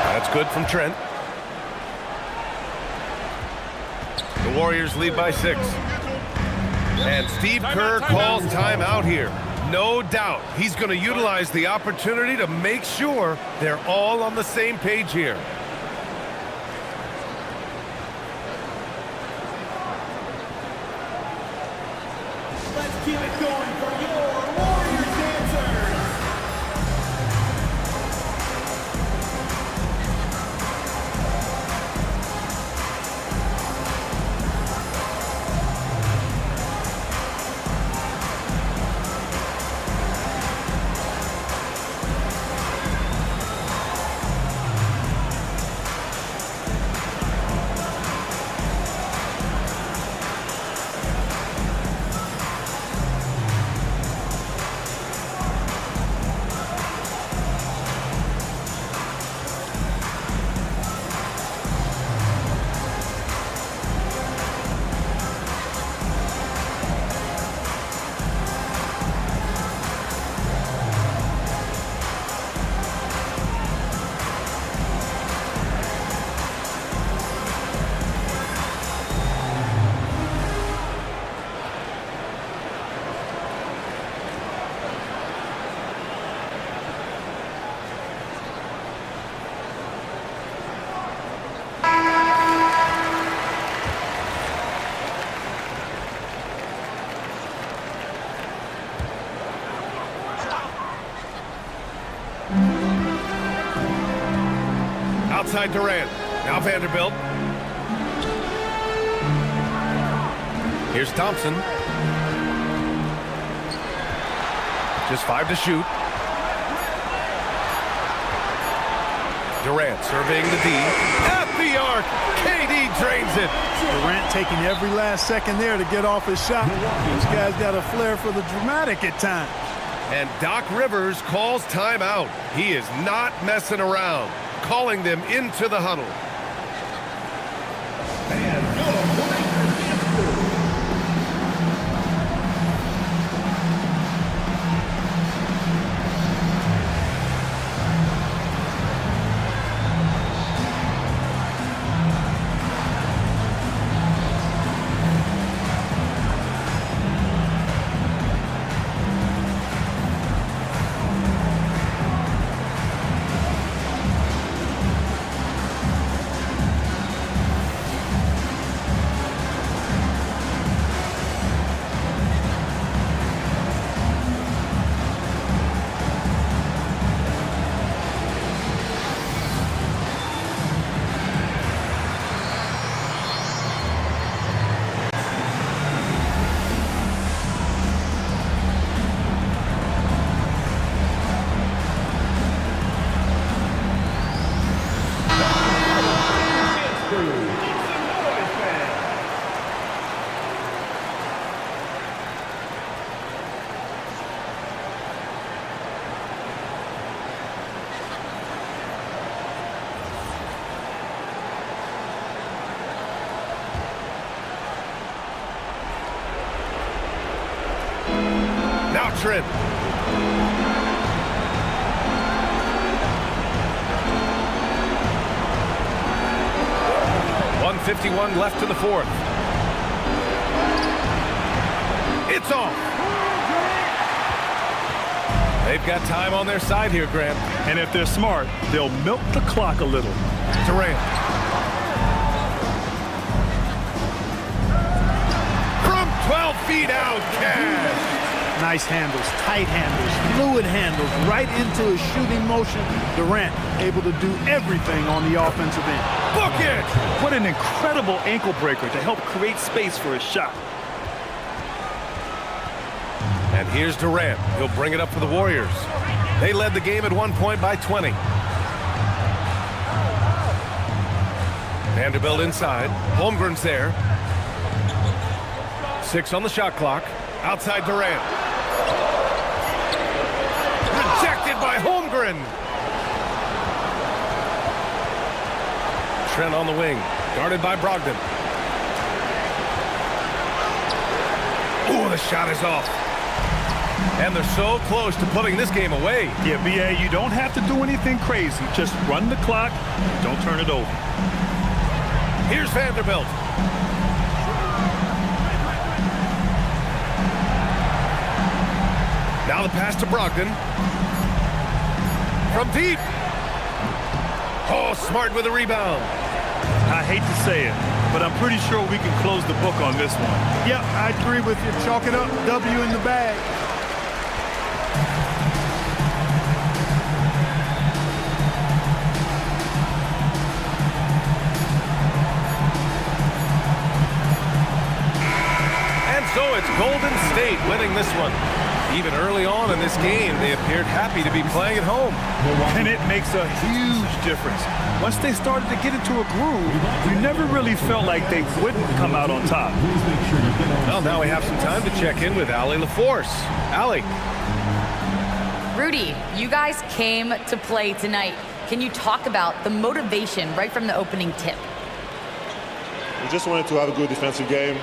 That's good from Trent. The Warriors lead by 6. And Steve Kerr calls timeout here. No doubt he's going to utilize the opportunity to make sure they're all on the same page here. Let's keep it going for your Warriors dancers. Outside Durant. Now Vanderbilt. Here's Thompson. Just 5 to shoot. Durant surveying the D. At the arc. KD drains it. Durant taking every last second there to get off his shot. This guy's got a flair for the dramatic at times. And Doc Rivers calls timeout. He is not messing around. Calling them into the huddle. Trent. 1:51 left in the fourth. It's off. They've got time on their side here, Grant. And if they're smart, they'll milk the clock a little. Durant. From 12 feet out, Cash. Nice handles, tight handles, fluid handles, right into his shooting motion. Durant able to do everything on the offensive end. Book it! What an incredible ankle breaker to help create space for his shot. And here's Durant. He'll bring it up for the Warriors. They led the game at one point by 20. Vanderbilt inside. Holmgren's there. 6 on the shot clock. Outside Durant. Rejected by Holmgren. Trent on the wing. Guarded by Brogdon. Ooh, the shot is off. And they're so close to putting this game away. Yeah, BA, you don't have to do anything crazy. Just run the clock. Don't turn it over. Here's Vanderbilt. Now the pass to Brogdon. From deep. Oh, Smart with a rebound. I hate to say it, but I'm pretty sure we can close the book on this one. Yep, I agree with you. Chalk it up. W in the bag. And so it's Golden State winning this one. Even early on in this game, they appeared happy to be playing at home. And it makes a huge difference. Once they started to get into a groove, you never really felt like they wouldn't come out on top. Well, now we have some time to check in with Allie LaForce. Allie. Rudy, you guys came to play tonight. Can you talk about the motivation right from the opening tip? We just wanted to have a good defensive game.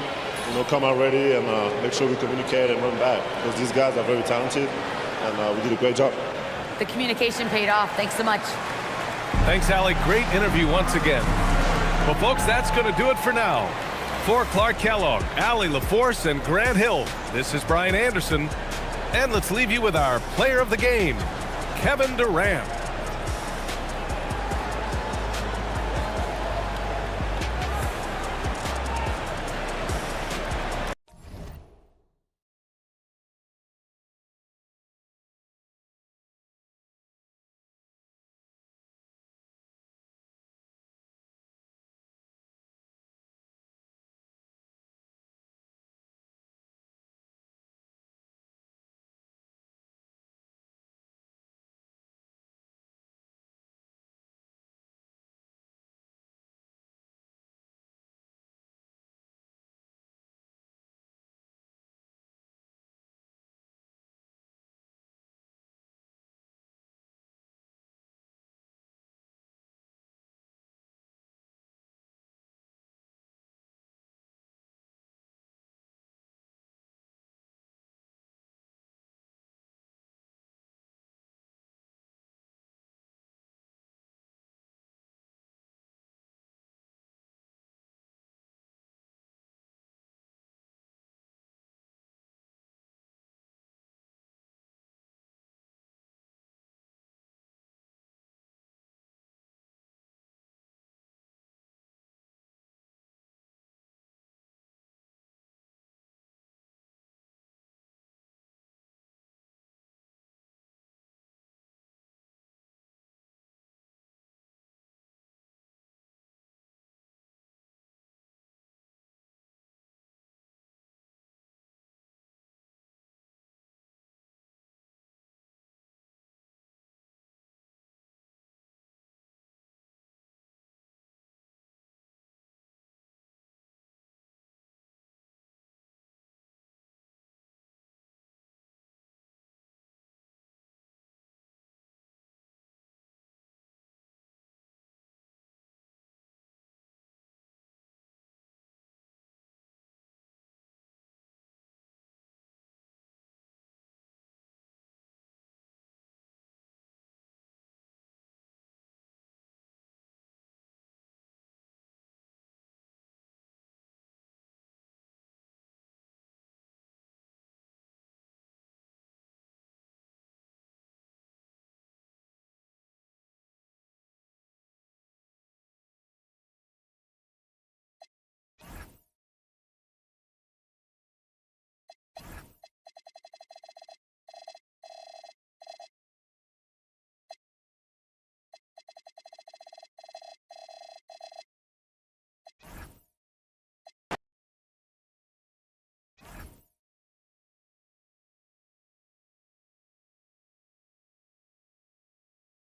Come out ready and make sure we communicate and run back, because these guys are very talented, and we did a great job. The communication paid off. Thanks so much. Thanks, Allie. Great interview once again. Well, folks, that's going to do it for now. For Clark Kellogg, Allie LaForce, and Grant Hill, this is Brian Anderson. And let's leave you with our player of the game, Kevin Durant.